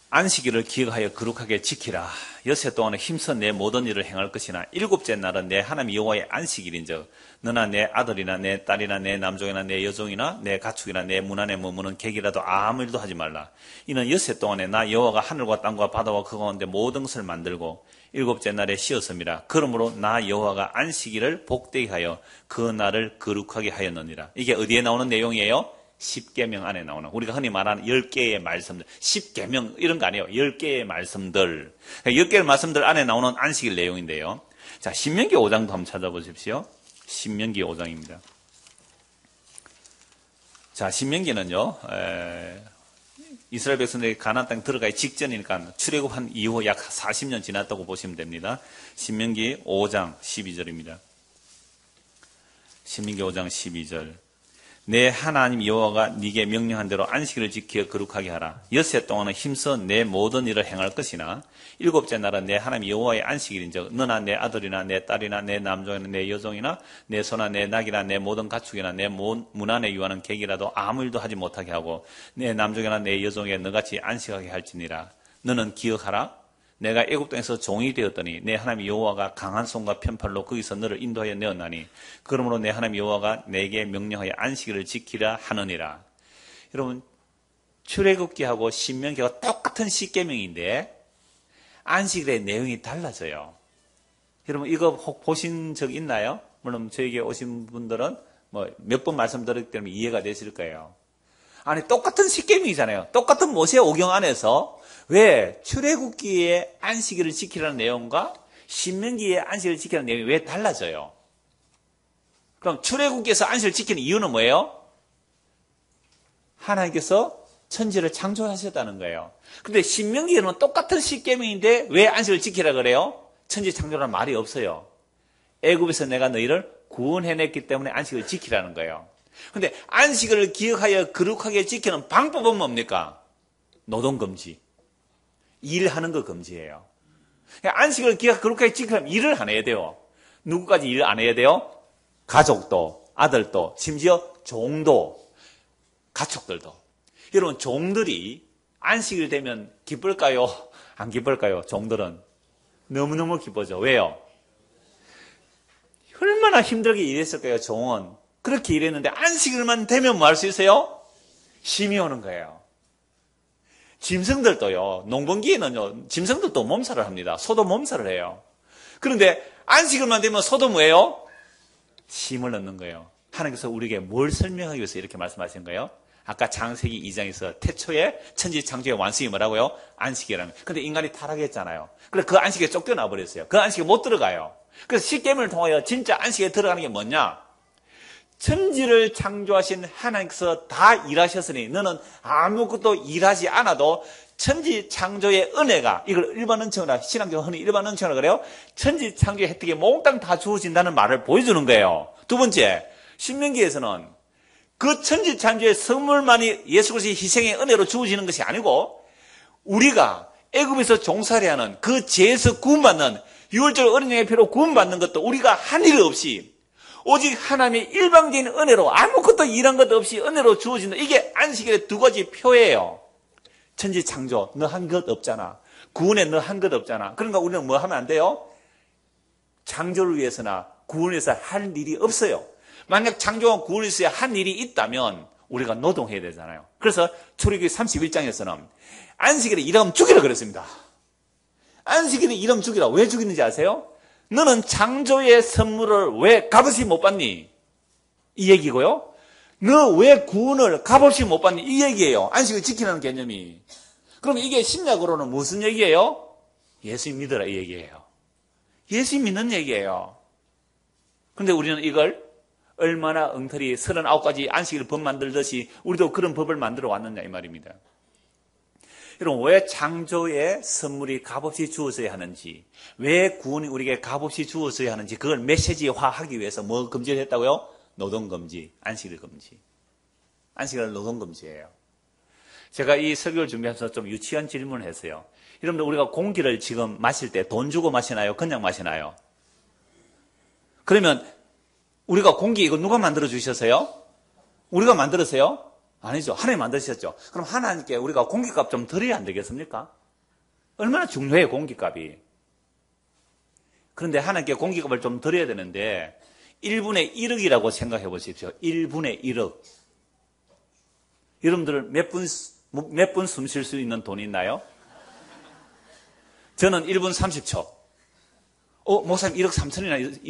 안식일을 기억하여 거룩하게 지키라. 엿새 동안에 힘써 내 모든 일을 행할 것이나 일곱째 날은 내 하나님 여호와의 안식일인즉 너나 내 아들이나 내 딸이나 내 남종이나 내 여종이나 내 가축이나 내 문 안에 머무는 객이라도 아무 일도 하지 말라. 이는 엿새 동안에 나 여호와가 하늘과 땅과 바다와 그 가운데 모든 것을 만들고 일곱째 날에 쉬었음이라. 그러므로 나 여호와가 안식일을 복되게 하여 그 날을 거룩하게 하였느니라. 이게 어디에 나오는 내용이에요? 10계명 안에 나오는, 우리가 흔히 말하는 10개의 말씀들, 10계명 이런 거 아니에요. 10개의 말씀들, 10개의 말씀들 안에 나오는 안식일 내용인데요. 자, 신명기 5장도 한번 찾아보십시오. 신명기 5장입니다. 자, 신명기는요, 이스라엘 백성들이 가나안 땅 들어가기 직전이니까 출애굽한 이후 약 40년 지났다고 보시면 됩니다. 신명기 5장 12절입니다. 신명기 5장 12절. 내 하나님 여호와가 네게 명령한 대로 안식일을 지켜 거룩하게 하라. 엿새 동안은 힘써 내 모든 일을 행할 것이나 일곱째 날은 내 하나님 여호와의 안식일인즉 너나 내 아들이나 내 딸이나 내 남종이나 내 여종이나 내 소나 내 낙이나 내 모든 가축이나 내 문 안에 유하는 객이라도 아무 일도 하지 못하게 하고 내 남종이나 내 여종에 너같이 안식하게 할지니라. 너는 기억하라. 내가 애굽 땅에서 종이 되었더니 내 하나님 여호와가 강한 손과 편팔로 거기서 너를 인도하여 내었나니 그러므로 내 하나님 여호와가 내게 명령하여 안식일을 지키라 하느니라. 여러분, 출애굽기하고 신명기가 똑같은 십계명인데 안식일의 내용이 달라져요. 여러분, 이거 혹 보신 적 있나요? 물론 저에게 오신 분들은 뭐 몇 번 말씀드렸기 때문에 이해가 되실 거예요. 아니, 똑같은 십계명이잖아요. 똑같은 모세 오경 안에서 왜 출애굽기의 안식일을 지키라는 내용과 신명기의 안식일을 지키라는 내용이 왜 달라져요? 그럼 출애굽기에서 안식일을 지키는 이유는 뭐예요? 하나님께서 천지를 창조하셨다는 거예요. 그런데 신명기에는 똑같은 십계명인데 왜 안식일을 지키라 그래요? 천지 창조라는 말이 없어요. 애굽에서 내가 너희를 구원해냈기 때문에 안식일을 지키라는 거예요. 그런데 안식일을 기억하여 거룩하게 지키는 방법은 뭡니까? 노동금지. 일하는 거 금지예요. 안식을 기억 그렇게 지키려면 일을 안 해야 돼요. 누구까지 일 안 해야 돼요? 가족도, 아들도, 심지어 종도, 가축들도. 여러분, 종들이 안식일 되면 기쁠까요? 안 기쁠까요? 종들은 너무너무 기쁘죠. 왜요? 얼마나 힘들게 일했을까요? 종은 그렇게 일했는데 안식일만 되면 뭐 할 수 있어요? 쉼이 오는 거예요. 짐승들도요, 농번기에는요, 짐승들도 몸살을 합니다. 소도 몸살을 해요. 그런데 안식일만 되면 소도 뭐예요? 힘을 얻는 거예요. 하나님께서 우리에게 뭘 설명하기 위해서 이렇게 말씀하신 거예요? 아까 창세기 2장에서 태초에 천지 창조의 완성이 뭐라고요? 안식이라는 거예요. 근데 인간이 타락했잖아요. 그래서 그 안식에 쫓겨나 버렸어요. 그 안식에 못 들어가요. 그래서 십계명을 통하여 진짜 안식에 들어가는 게 뭐냐? 천지를 창조하신 하나님께서 다 일하셨으니 너는 아무것도 일하지 않아도 천지 창조의 은혜가, 이걸 일반 은총이라, 신앙적으로 흔히 일반 은총이라 그래요. 천지 창조의 혜택이 몽땅 다 주어진다는 말을 보여주는 거예요. 두 번째, 신명기에서는 그 천지 창조의 선물만이 예수 그리스도의 희생의 은혜로 주어지는 것이 아니고 우리가 애굽에서 종살이 하는 그 죄에서 구원받는 유월절 어린 양의 피로 구원받는 것도 우리가 한 일 없이 오직 하나님의 일방적인 은혜로 아무것도 일한 것 없이 은혜로 주어진다. 이게 안식일의 두 가지 표예요. 천지 창조, 너 한 것 없잖아. 구원에 너 한 것 없잖아. 그러니까 우리는 뭐 하면 안 돼요? 창조를 위해서나 구원을 위해서 할 일이 없어요. 만약 창조와 구원을 위해서 한 일이 있다면 우리가 노동해야 되잖아요. 그래서 출애굽기 31장에서는 안식일에 일하면 죽이라 그랬습니다. 안식일에 일하면 죽이라. 왜 죽이는지 아세요? 너는 창조의 선물을 왜 값없이 못 받니? 이 얘기고요. 너 왜 구원을 값없이 못 받니? 이 얘기예요. 안식을 지키는 개념이. 그럼 이게 신약으로는 무슨 얘기예요? 예수 믿으라 이 얘기예요. 예수 믿는 얘기예요. 그런데 우리는 이걸 얼마나 엉터리 39가지 안식일 법 만들듯이 우리도 그런 법을 만들어 왔느냐 이 말입니다. 여러분, 왜 창조의 선물이 값없이 주어져야 하는지, 왜 구원이 우리에게 값없이 주어져야 하는지 그걸 메시지화하기 위해서 뭐 금지를 했다고요? 노동금지, 안식일 금지. 안식일은 노동금지예요. 제가 이 설교를 준비하면서 좀 유치한 질문을 했어요. 여러분들, 우리가 공기를 지금 마실 때 돈 주고 마시나요? 그냥 마시나요? 그러면 우리가 공기 이거 누가 만들어 주셨어요? 우리가 만들었어요? 아니죠. 하나님 만드셨죠. 그럼 하나님께 우리가 공기값 좀 드려야 안 되겠습니까? 얼마나 중요해요, 공기값이. 그런데 하나님께 공기값을 좀 드려야 되는데 1분의 1억이라고 생각해 보십시오. 1분의 1억. 여러분들 몇 분 숨 쉴 수 있는 돈이 있나요? 저는 1분 30초. 목사님 1억 3천이나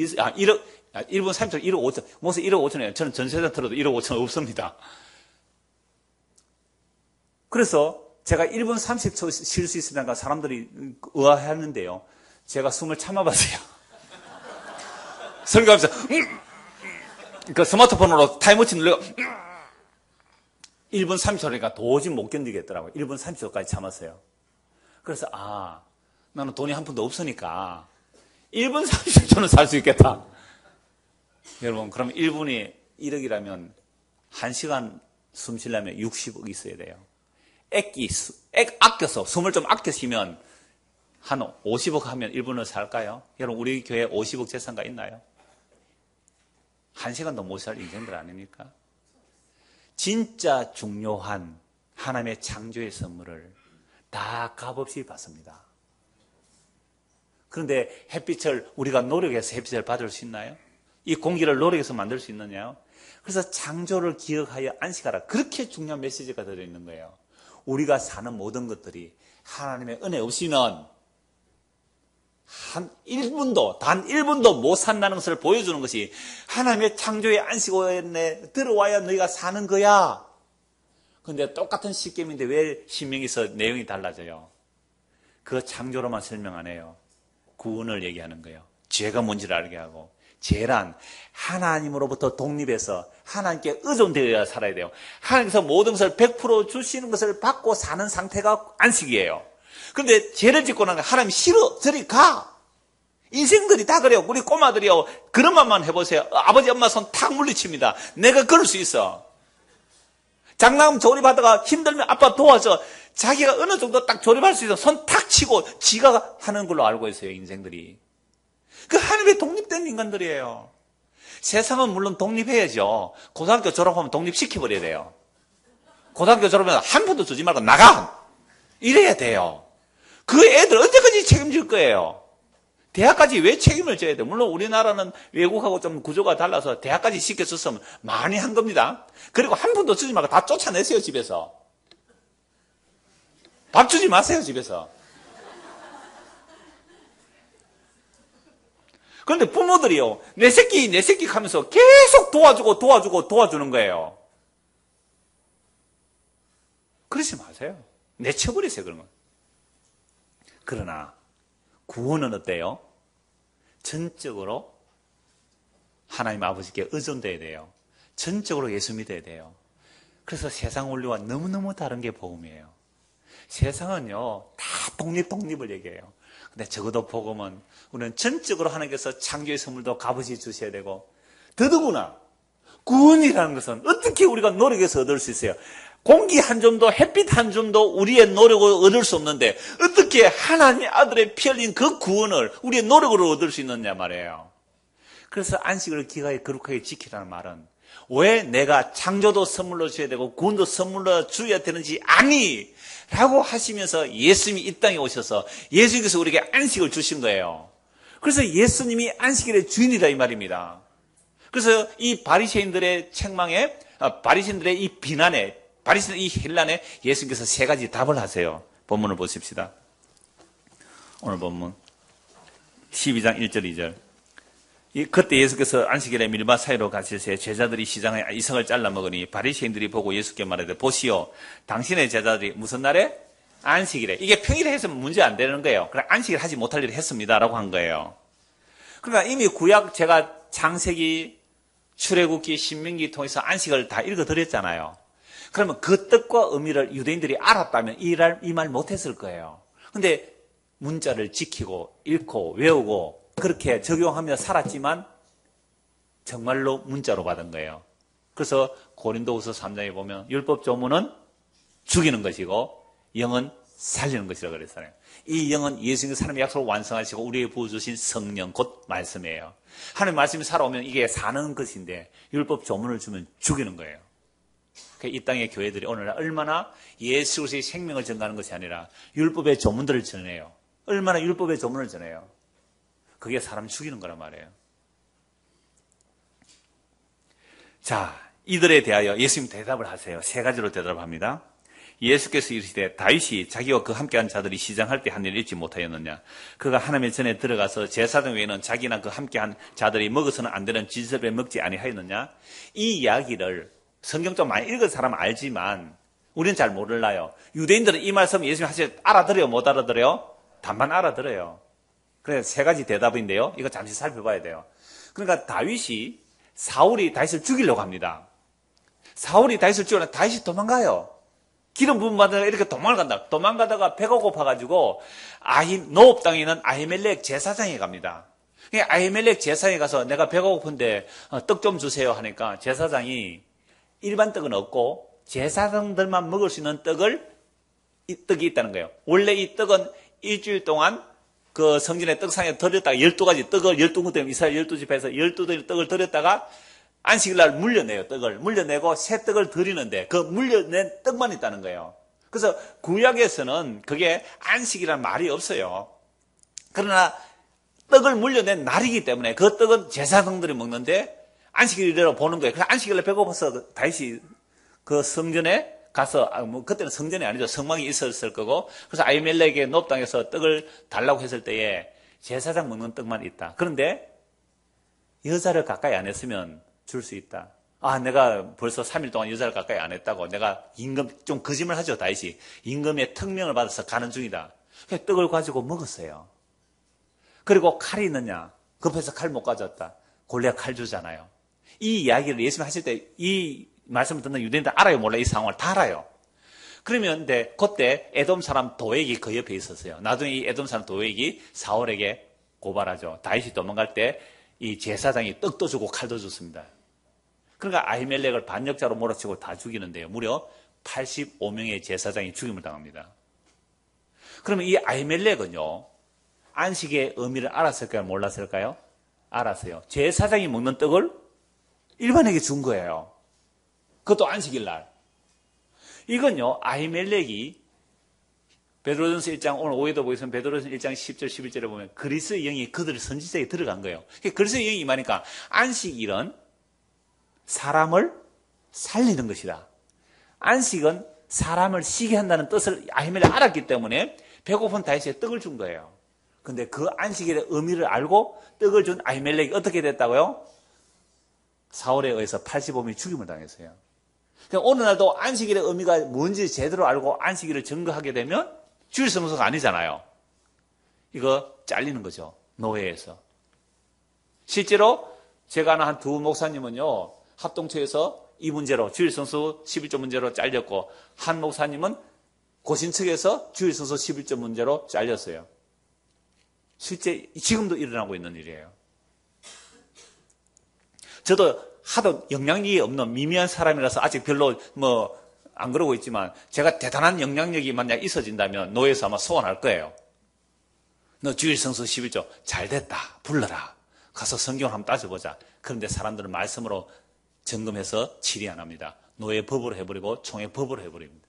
1분 30초 1억 5천. 목사님 1억 5천이에요. 저는 전세자 들어도 1억 5천 없습니다. 그래서 제가 1분 30초 쉴 수 있으니까 사람들이 의아해하는데요. 제가 숨을 참아봤어요. 설교하면서 그 스마트폰으로 타임워치 눌러 1분 30초니까 도저히 못 견디겠더라고요. 1분 30초까지 참았어요. 그래서 나는 돈이 한 푼도 없으니까 1분 30초는 살 수 있겠다. 여러분, 그럼 1분이 1억이라면 1시간 숨 쉬려면 60억 있어야 돼요. 아껴서, 숨을 좀 아껴 쉬면 한 50억 하면 1분을 살까요? 여러분, 우리 교회에 50억 재산가 있나요? 1시간도 못 살 인생들 아닙니까? 진짜 중요한 하나님의 창조의 선물을 다 값없이 받습니다. 그런데 햇빛을 우리가 노력해서 햇빛을 받을 수 있나요? 이 공기를 노력해서 만들 수 있느냐요? 그래서 창조를 기억하여 안식하라. 그렇게 중요한 메시지가 들어있는 거예요. 우리가 사는 모든 것들이 하나님의 은혜 없이는 단 1분도 못 산다는 것을 보여주는 것이 하나님의 창조의 안식원에 들어와야 너희가 사는 거야. 그런데 똑같은 십계명인데 왜 신명기에서 내용이 달라져요? 그 창조로만 설명 안 해요. 구원을 얘기하는 거예요. 죄가 뭔지를 알게 하고. 죄란 하나님으로부터 독립해서 하나님께 의존되어야 살아야 돼요. 하나님께서 모든 것을 100% 주시는 것을 받고 사는 상태가 안식이에요. 그런데 죄를 짓고 나면 하나님 싫어, 저리 가. 인생들이 다 그래요. 우리 꼬마들이요. 그런 말만 해보세요. 아버지 엄마 손 탁 물리칩니다. 내가 그럴 수 있어. 장난감 조립하다가 힘들면 아빠 도와줘. 자기가 어느 정도 딱 조립할 수 있어. 손 탁 치고 지가 하는 걸로 알고 있어요. 인생들이. 그 하나님의 독립된 인간들이에요. 세상은 물론 독립해야죠. 고등학교 졸업하면 독립시켜버려야 돼요. 고등학교 졸업하면 한 푼도 주지 말고 나가! 이래야 돼요. 그 애들 언제까지 책임질 거예요? 대학까지 왜 책임을 져야 돼요? 물론 우리나라는 외국하고 좀 구조가 달라서 대학까지 시켜줬으면 많이 한 겁니다. 그리고 한 푼도 주지 말고 다 쫓아내세요, 집에서. 밥 주지 마세요, 집에서. 그런데 부모들이요, 내 새끼 하면서 계속 도와주는 거예요. 그러지 마세요. 내쳐버리세요, 그런 거. 그러나 구원은 어때요? 전적으로 하나님 아버지께 의존돼야 돼요. 전적으로 예수 믿어야 돼요. 그래서 세상 원리와 너무너무 다른 게 복음이에요. 세상은요, 다 독립을 얘기해요. 근데 적어도 복음은 우리는 전적으로 하나님께서 창조의 선물도 값없이 주셔야 되고, 더더구나 구원이라는 것은 어떻게 우리가 노력해서 얻을 수 있어요? 공기 한 줌도, 햇빛 한 줌도 우리의 노력으로 얻을 수 없는데 어떻게 하나님의 아들의 피 흘린 그 구원을 우리의 노력으로 얻을 수 있느냐 말이에요. 그래서 안식을 기가에 거룩하게 지키라는 말은 왜 내가 창조도 선물로 줘야 되고 구원도 선물로 줘야 되는지 아니! 라고 하시면서 예수님이 이 땅에 오셔서 예수님께서 우리에게 안식을 주신 거예요. 그래서 예수님이 안식일의 주인이다 이 말입니다. 그래서 이 바리새인들의 책망에, 바리새인들의 이 비난에, 바리새인들의 이 헬란에 예수님께서 세 가지 답을 하세요. 본문을 보십시다. 오늘 본문 12장 1절 2절. 그때 예수께서 안식일에 밀밭 사이로 가실 때 제자들이 시장에 이삭을 잘라 먹으니 바리새인들이 보고 예수께 말하되 보시오, 당신의 제자들이 무슨 날에? 안식일에. 이게 평일에 했으면 문제 안 되는 거예요. 그래 안식일 하지 못할 일을 했습니다라고 한 거예요. 그러니까 이미 구약 제가 창세기, 출애굽기, 신명기 통해서 안식을 다 읽어드렸잖아요. 그러면 그 뜻과 의미를 유대인들이 알았다면 이 말 못했을 거예요. 근데 문자를 지키고 읽고 외우고 그렇게 적용하며 살았지만 정말로 문자로 받은 거예요. 그래서 고린도후서 3장에 보면 율법 조문은 죽이는 것이고 영은 살리는 것이라고 그랬잖아요. 이 영은 예수님의 사람의 약속을 완성하시고 우리에게 부어주신 성령 곧 말씀이에요. 하나님 말씀이 살아오면 이게 사는 것인데 율법 조문을 주면 죽이는 거예요. 이 땅의 교회들이 오늘날 얼마나 예수 그리스도의 생명을 전가하는 것이 아니라 율법의 조문들을 전해요. 얼마나 율법의 조문을 전해요. 그게 사람 죽이는 거란 말이에요. 자, 이들에 대하여 예수님 대답을 하세요. 세 가지로 대답합니다. 예수께서 이르시되 다윗이 자기와 그 함께한 자들이 시장할 때 한 일을 잊지 못하였느냐. 그가 하나님의 전에 들어가서 제사장 외에는 자기나 그 함께한 자들이 먹어서는 안 되는 진설에 먹지 아니하였느냐. 이 이야기를 성경 좀 많이 읽은 사람은 알지만 우리는 잘 몰라요. 유대인들은 이 말씀 예수님 하실 알아들어요? 못 알아들어요? 단만 알아들어요. 그래서 세 가지 대답인데요. 이거 잠시 살펴봐야 돼요. 그러니까 사울이 다윗을 죽이려고 합니다. 사울이 다윗을 죽이려고 다윗이 도망가요. 기름 부음 받다가 이렇게 도망간다. 도망가다가 배가 고파가지고 노업 땅에 있는 아히멜렉 제사장에 갑니다. 아히멜렉 제사장에 가서 내가 배가 고픈데 떡 좀 주세요 하니까 제사장이 일반 떡은 없고 제사장들만 먹을 수 있는 떡이 있다는 거예요. 원래 이 떡은 일주일 동안 그 성전의 떡상에 들였다가 12가지 떡을 12군데 이스라엘 12집에서 12가지 떡을 들였다가 안식일날 물려내요. 떡을 물려내고 새 떡을 드리는데 그 물려낸 떡만 있다는 거예요. 그래서 구약에서는 그게 안식이라는 말이 없어요. 그러나 떡을 물려낸 날이기 때문에 그 떡은 제사장들이 먹는데 안식일이라고 보는 거예요. 그래서 안식일에 배고파서 다시 그 성전에 가서 그때는 성전이 아니죠. 성막이 있었을 거고 그래서 아히멜렉의 노업 땅에서 떡을 달라고 했을 때에 제사장 먹는 떡만 있다. 그런데 여자를 가까이 안 했으면 줄 수 있다. 내가 벌써 3일 동안 여자를 가까이 안 했다고 내가 임금 좀 거짓말 하죠. 다윗이 임금의 특명을 받아서 가는 중이다. 그래서 떡을 가지고 먹었어요. 그리고 칼이 있느냐? 급해서 칼 못 가져왔다. 골리앗 칼 주잖아요. 이 이야기를 예수님 하실 때 이 말씀을 듣는 유대인들 알아요? 몰라요? 이 상황을 다 알아요. 그러면 근데 그때 에돔 사람 도액이 그 옆에 있었어요. 나중에 이 에돔 사람 도액이 사울에게 고발하죠. 다윗이 도망갈 때 이 제사장이 떡도 주고 칼도 줬습니다. 그러니까 아히멜렉을 반역자로 몰아치고 다 죽이는데요. 무려 85명의 제사장이 죽임을 당합니다. 그러면 이 아히멜렉은요. 안식의 의미를 알았을까요? 몰랐을까요? 알았어요. 제사장이 먹는 떡을 일반에게 준 거예요. 그것도 안식일 날. 이건요, 아히멜렉이 베드로전서 1장, 오늘 오해도 보겠으면 베드로전서 1장 10절, 11절에 보면 그리스의 영이 그들의 선지자에게 들어간 거예요. 그리스의 영이 임하니까 안식일은 사람을 살리는 것이다. 안식은 사람을 쉬게 한다는 뜻을 아히멜렉이 알았기 때문에 배고픈 다윗에 떡을 준 거예요. 근데 그 안식일의 의미를 알고 떡을 준 아히멜렉이 어떻게 됐다고요? 사울에 의해서 85명이 죽임을 당했어요. 그러니까 오늘날도 안식일의 의미가 뭔지 제대로 알고 안식일을 증거하게 되면 주일 성수가 아니잖아요. 이거 잘리는 거죠. 노예에서. 실제로 제가 아는 한 두 목사님은요, 합동처에서 이 문제로 주일 성수 11조 문제로 잘렸고, 한 목사님은 고신 측에서 주일 성수 11조 문제로 잘렸어요. 실제 지금도 일어나고 있는 일이에요. 저도 하도 영향력이 없는 미미한 사람이라서 아직 별로 안 그러고 있지만, 제가 대단한 영향력이 만약 있어진다면 노예에서 아마 소원할 거예요. 너 주일 성수 11조 잘 됐다, 불러라. 가서 성경을 한번 따져보자. 그런데 사람들은 말씀으로 점검해서 질의 안 합니다. 노예 법으로 해버리고 총회 법으로 해버립니다.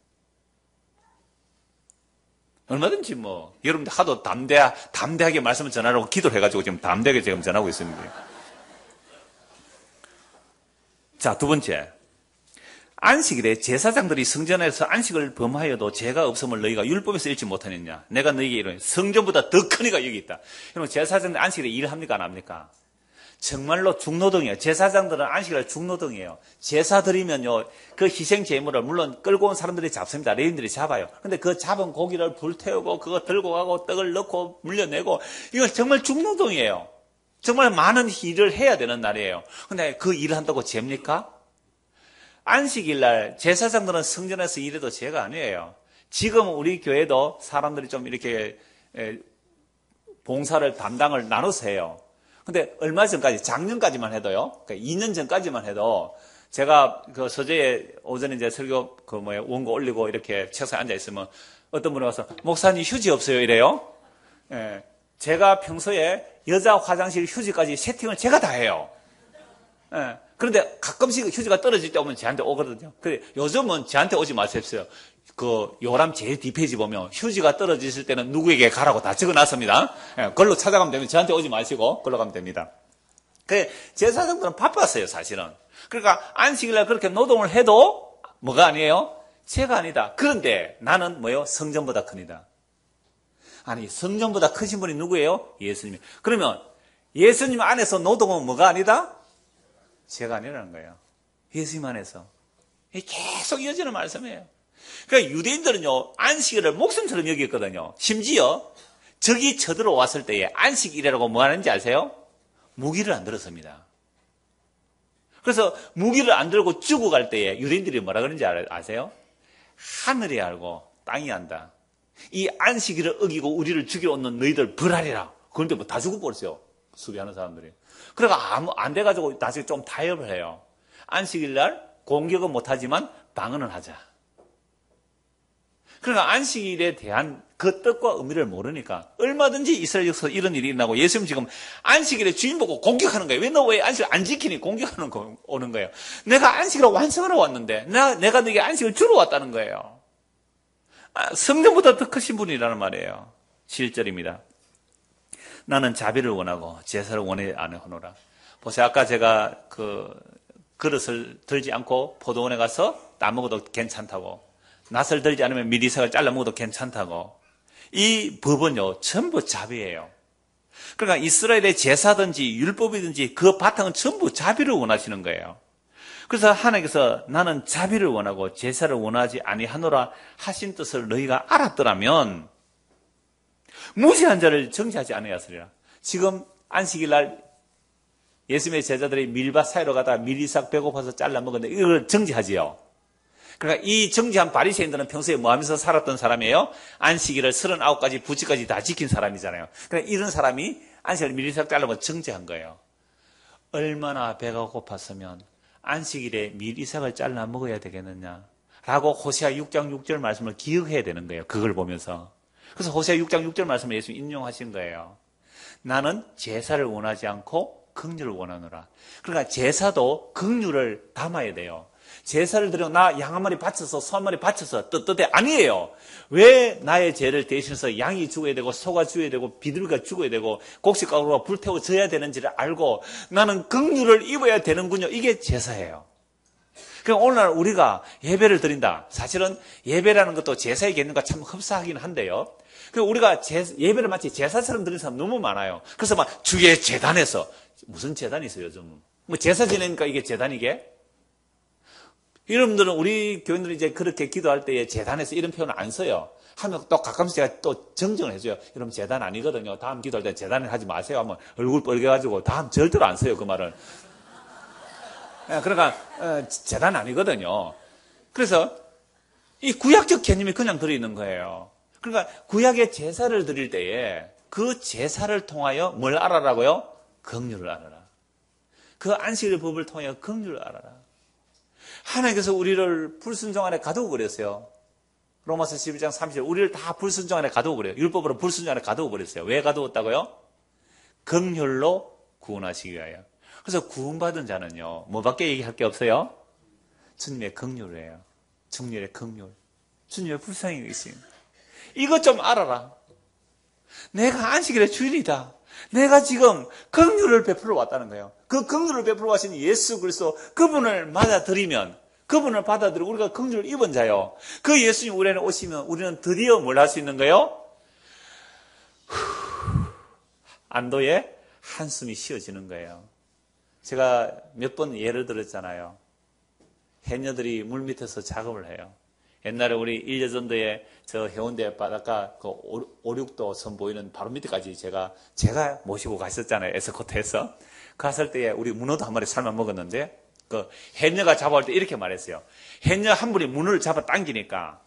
얼마든지 여러분들 하도 담대하게 말씀을 전하라고 기도를 해가지고 지금 담대하게 지금 전하고 있습니다. 자, 두 번째. 안식일에 제사장들이 성전에서 안식을 범하여도 죄가 없음을 너희가 율법에서 읽지 못하느냐. 내가 너희에게 이르노니 성전보다 더 큰 이가 여기 있다. 여러분, 제사장들 안식일에 일합니까? 안 합니까? 정말로 중노동이에요. 제사장들은 안식일에 중노동이에요. 제사 드리면요, 그 희생 제물을 물론 끌고 온 사람들이 잡습니다. 레인들이 잡아요. 근데 그 잡은 고기를 불태우고 그거 들고 가고 떡을 넣고 물려내고, 이건 정말 중노동이에요. 정말 많은 일을 해야 되는 날이에요. 근데 그 일을 한다고 죄입니까? 안식일 날 제사장들은 성전에서 일해도 죄가 아니에요. 지금 우리 교회도 사람들이 좀 이렇게 봉사를 담당을 나눠서 해요. 근데 얼마 전까지, 작년까지만 해도요, 그러니까 2년 전까지만 해도 제가 그 서재에 오전에 이제 설교 원고 올리고 이렇게 책상에 앉아 있으면 어떤 분이 와서 목사님 휴지 없어요? 이래요. 예, 제가 평소에 여자 화장실 휴지까지 세팅을 제가 다 해요. 예, 그런데 가끔씩 휴지가 떨어질 때 오면 저한테 오거든요. 근데 요즘은 저한테 오지 마십시오. 그 요람 제일 뒷페이지 보면 휴지가 떨어졌을 때는 누구에게 가라고 다 적어놨습니다. 예, 그걸로 찾아가면 됩니다. 저한테 오지 마시고 그걸로 가면 됩니다. 그 제사장들은 바빴어요, 사실은. 그러니까 안식일날 그렇게 노동을 해도 뭐가 아니에요? 죄가 아니다. 그런데 나는 성전보다 크니다. 아니, 성전보다 크신 분이 누구예요? 예수님. 그러면 예수님 안에서 노동은 뭐가 아니다? 죄가 아니라는 거예요. 예수님 안에서. 계속 이어지는 말씀이에요. 그러니까 유대인들은요, 안식일을 목숨처럼 여겼거든요. 심지어 적이 쳐들어왔을 때에 안식일이라고 뭐 하는지 아세요? 무기를 안 들었습니다. 그래서 무기를 안 들고 죽어갈 때에 유대인들이 뭐라 그러는지 아세요? 하늘이 알고 땅이 안다. 이 안식일을 어기고 우리를 죽이러 오는 너희들 벌하리라. 그런데 다 죽어버렸어요. 수비하는 사람들이. 그러니까 안 돼가지고 나중에 좀 타협을 해요. 안식일 날 공격은 못하지만 방언을 하자. 그러니까 안식일에 대한 그 뜻과 의미를 모르니까 얼마든지 이스라엘 역사에서 이런 일이 일어나고 예수님 지금 안식일에 주인 보고 공격하는 거예요. 너 왜 안식일 안 지키니 공격하는 거 오는 거예요. 내가 안식일을 완성하러 왔는데 내가 너에게 안식을 주러 왔다는 거예요. 성전보다 더 크신 분이라는 말이에요. 7절입니다. 나는 자비를 원하고 제사를 원하지 않으노라. 보세요. 아까 제가 그릇을 들지 않고 포도원에 가서 따먹어도 괜찮다고, 낫을 들지 않으면 미리삭을 잘라 먹어도 괜찮다고. 이 법은요, 전부 자비예요. 그러니까 이스라엘의 제사든지 율법이든지 그 바탕은 전부 자비를 원하시는 거예요. 그래서 하나님께서 나는 자비를 원하고 제사를 원하지 아니하노라 하신 뜻을 너희가 알았더라면 무지한 자를 정죄하지 아니하였으리라. 지금 안식일 날 예수님의 제자들이 밀밭 사이로 가다가 밀이삭 배고파서 잘라 먹었는데 이걸 정죄하지요. 그러니까 이 정죄한 바리새인들은 평소에 뭐 하면서 살았던 사람이에요? 안식일을 39가지 부칙까지 다 지킨 사람이잖아요. 그러니까 이런 사람이 안식일 밀이삭 잘라면 정죄한 거예요. 얼마나 배가 고팠으면 안식일에 밀이삭을 잘라 먹어야 되겠느냐 라고 호세아 6장 6절 말씀을 기억해야 되는 거예요. 그걸 보면서. 그래서 호세아 6장 6절 말씀을 예수님 인용하신 거예요. 나는 제사를 원하지 않고 긍휼을 원하노라. 그러니까 제사도 긍휼을 담아야 돼요. 제사를 드려 나 양 한 마리 바쳐서 소 한 마리 바쳐서 떳떳해 아니에요. 왜 나의 죄를 대신해서 양이 죽어야 되고 소가 죽어야 되고 비둘기가 죽어야 되고 곡식가루가 불태워져야 되는지를 알고 나는 긍휼을 입어야 되는군요. 이게 제사예요. 그럼 오늘날 우리가 예배를 드린다. 사실은 예배라는 것도 제사의 개념과 참 흡사하긴 한데요. 우리가 예배를 마치 제사처럼 드리는 사람 너무 많아요. 그래서 막 주의 제단에서 무슨 제단이 있어요, 요즘? 뭐 제사 지내니까 이게 제단이게? 여러분들은 우리 교인들이 이제 그렇게 기도할 때에 제단에서 이런 표현을 안 써요. 하면 또 가끔씩 제가 또 정정을 해줘요. 여러분 제단 아니거든요. 다음 기도할 때 제단을 하지 마세요. 하면 얼굴 빨개가지고 다음 절대로 안 써요. 그 말을. 그러니까 제단 아니거든요. 그래서 이 구약적 개념이 그냥 들어있는 거예요. 그러니까 구약의 제사를 드릴 때에 그 제사를 통하여 뭘 알아라고요? 긍휼을 알아라. 그 안식일 법을 통하여 긍휼을 알아라. 하나님께서 우리를 불순종 안에 가두고 그랬어요. 로마서 11장 30절 우리를 다 불순종 안에 가두고 그래요. 율법으로 불순종 안에 가두고 그랬어요. 왜 가두었다고요? 긍휼로 구원하시기 위하여. 그래서 구원받은 자는요, 뭐밖에 얘기할 게 없어요? 주님의 긍휼이에요. 주님의 긍휼. 주님의 불쌍히 계신. 이것 좀 알아라. 내가 안식일의 주일이다. 내가 지금 긍휼을 베풀어 왔다는 거예요. 그 긍휼을 베풀어 하신 예수 그리스도 그분을 맞아들이면, 그분을 받아들이고 우리가 긍휼을 입은 자요. 그 예수님 우리에게 오시면 우리는 드디어 뭘 할 수 있는 거예요? 안도의 한숨이 쉬어지는 거예요. 제가 몇 번 예를 들었잖아요. 해녀들이 물 밑에서 작업을 해요. 옛날에 우리 일여전도에 저 해운대 바닷가 그 5, 6도 선 보이는 바로 밑에까지 제가 모시고 갔었잖아요. 에스코트에서. 갔을 때에 우리 문어도 한 마리 삶아 먹었는데 그 해녀가 잡아올 때 이렇게 말했어요. 해녀 한 분이 문어를 잡아 당기니까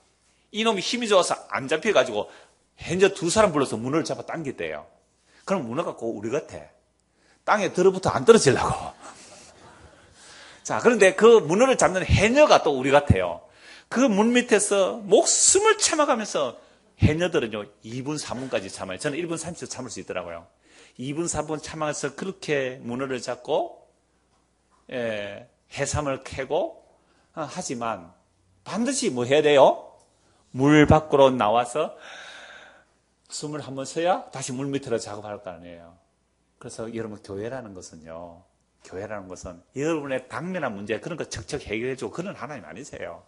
이놈이 힘이 좋아서 안 잡혀가지고 해녀 2사람 불러서 문어를 잡아 당겼대요. 그럼 문어가 꼭 우리 같아. 땅에 들어붙어 안 떨어지려고. 자, 그런데 그 문어를 잡는 해녀가 또 우리 같아요. 그 문 밑에서 목숨을 참아가면서 해녀들은요, 2분, 3분까지 참아요. 저는 1분 30초 참을 수 있더라고요. 2분, 3분 참아서 그렇게 문어를 잡고, 해삼을 캐고, 하지만 반드시 뭐 해야 돼요? 물 밖으로 나와서 숨을 한번 쉬어야 다시 물 밑으로 작업할 거 아니에요. 그래서 여러분, 교회라는 것은 여러분의 당면한 문제, 그런 거 척척 해결해주고 그런 하나님 아니세요.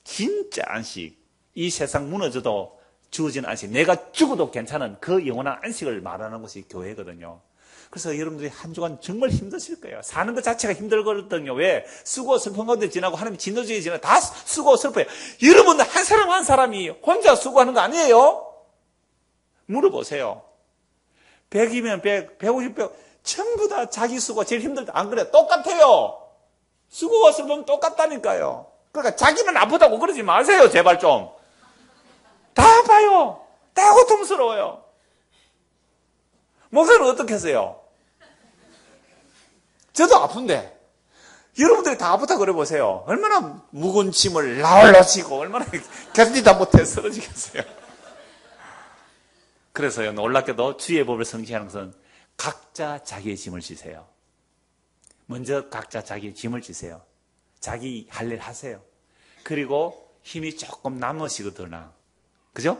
진짜 안식, 이 세상 무너져도 주어진 안식, 내가 죽어도 괜찮은 그 영원한 안식을 말하는 것이 교회거든요. 그래서 여러분들이 한 주간 정말 힘드실 거예요. 사는 것 자체가 힘들거든요. 왜? 수고 슬픈 가운데 지나고 하나님 진노주의 지나고 다 수고 슬퍼요. 여러분들 한 사람 한 사람이 혼자 수고하는 거 아니에요? 물어보세요. 100이면 100, 150, 100 전부 다 자기 수고 제일 힘들다. 안 그래요? 똑같아요. 수고가 슬프면 똑같다니까요. 그러니까 자기만 아프다고 그러지 마세요. 제발 좀. 다 봐요. 다 고통스러워요. 목사는 어떻게 하세요? 저도 아픈데 여러분들이 다 아프다 그래 보세요. 얼마나 무거운 짐을 나홀로 지고 얼마나 견디다 못해 쓰러지겠어요. 그래서요, 놀랍게도 주의 법을 성취하는 것은 각자 자기의 짐을 지세요. 먼저 각자 자기의 짐을 지세요. 자기 할 일 하세요. 그리고 힘이 조금 남으시거나, 그죠?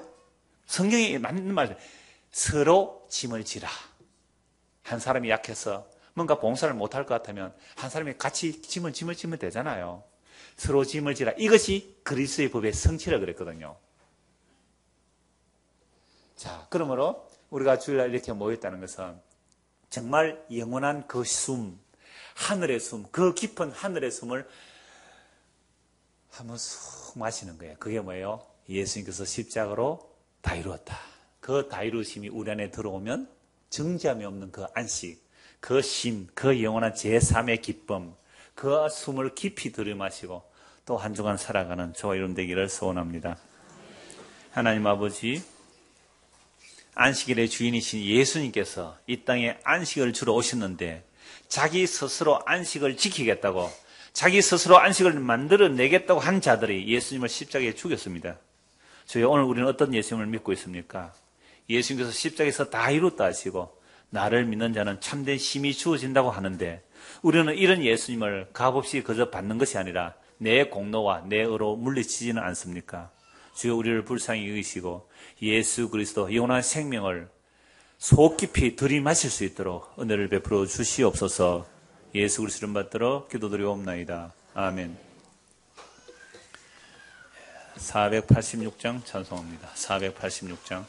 성경이 맞는 말, 서로 짐을 지라. 한 사람이 약해서 뭔가 봉사를 못할 것 같으면 한 사람이 같이 짐을 지면 되잖아요. 서로 짐을 지라. 이것이 그리스도의 법의 성취라 그랬거든요. 자, 그러므로 우리가 주일날 이렇게 모였다는 것은 정말 영원한 그 숨, 하늘의 숨, 그 깊은 하늘의 숨을 한번 쑥 마시는 거예요. 그게 뭐예요? 예수님께서 십자가로 다 이루었다. 그 다 이루심이 우리 안에 들어오면 정죄함이 없는 그 안식, 그 심, 그 영원한 제3의 기쁨, 그 숨을 깊이 들이마시고 또 한 주간 살아가는 저와 여러분 되기를 소원합니다. 하나님 아버지, 안식일의 주인이신 예수님께서 이 땅에 안식을 주러 오셨는데 자기 스스로 안식을 지키겠다고, 자기 스스로 안식을 만들어내겠다고 한 자들이 예수님을 십자가에 죽였습니다. 주여, 오늘 우리는 어떤 예수님을 믿고 있습니까? 예수님께서 십자가에서 다 이뤘다 하시고 나를 믿는 자는 참된 힘이 주어진다고 하는데, 우리는 이런 예수님을 값없이 그저 받는 것이 아니라 내 공로와 내 의로 물리치지는 않습니까? 주여, 우리를 불쌍히 여기시고 예수 그리스도 영원한 생명을 속 깊이 들이마실 수 있도록 은혜를 베풀어 주시옵소서. 예수 그리스도를 받들어 기도드리옵나이다. 아멘. 486장 찬송합니다. 486장.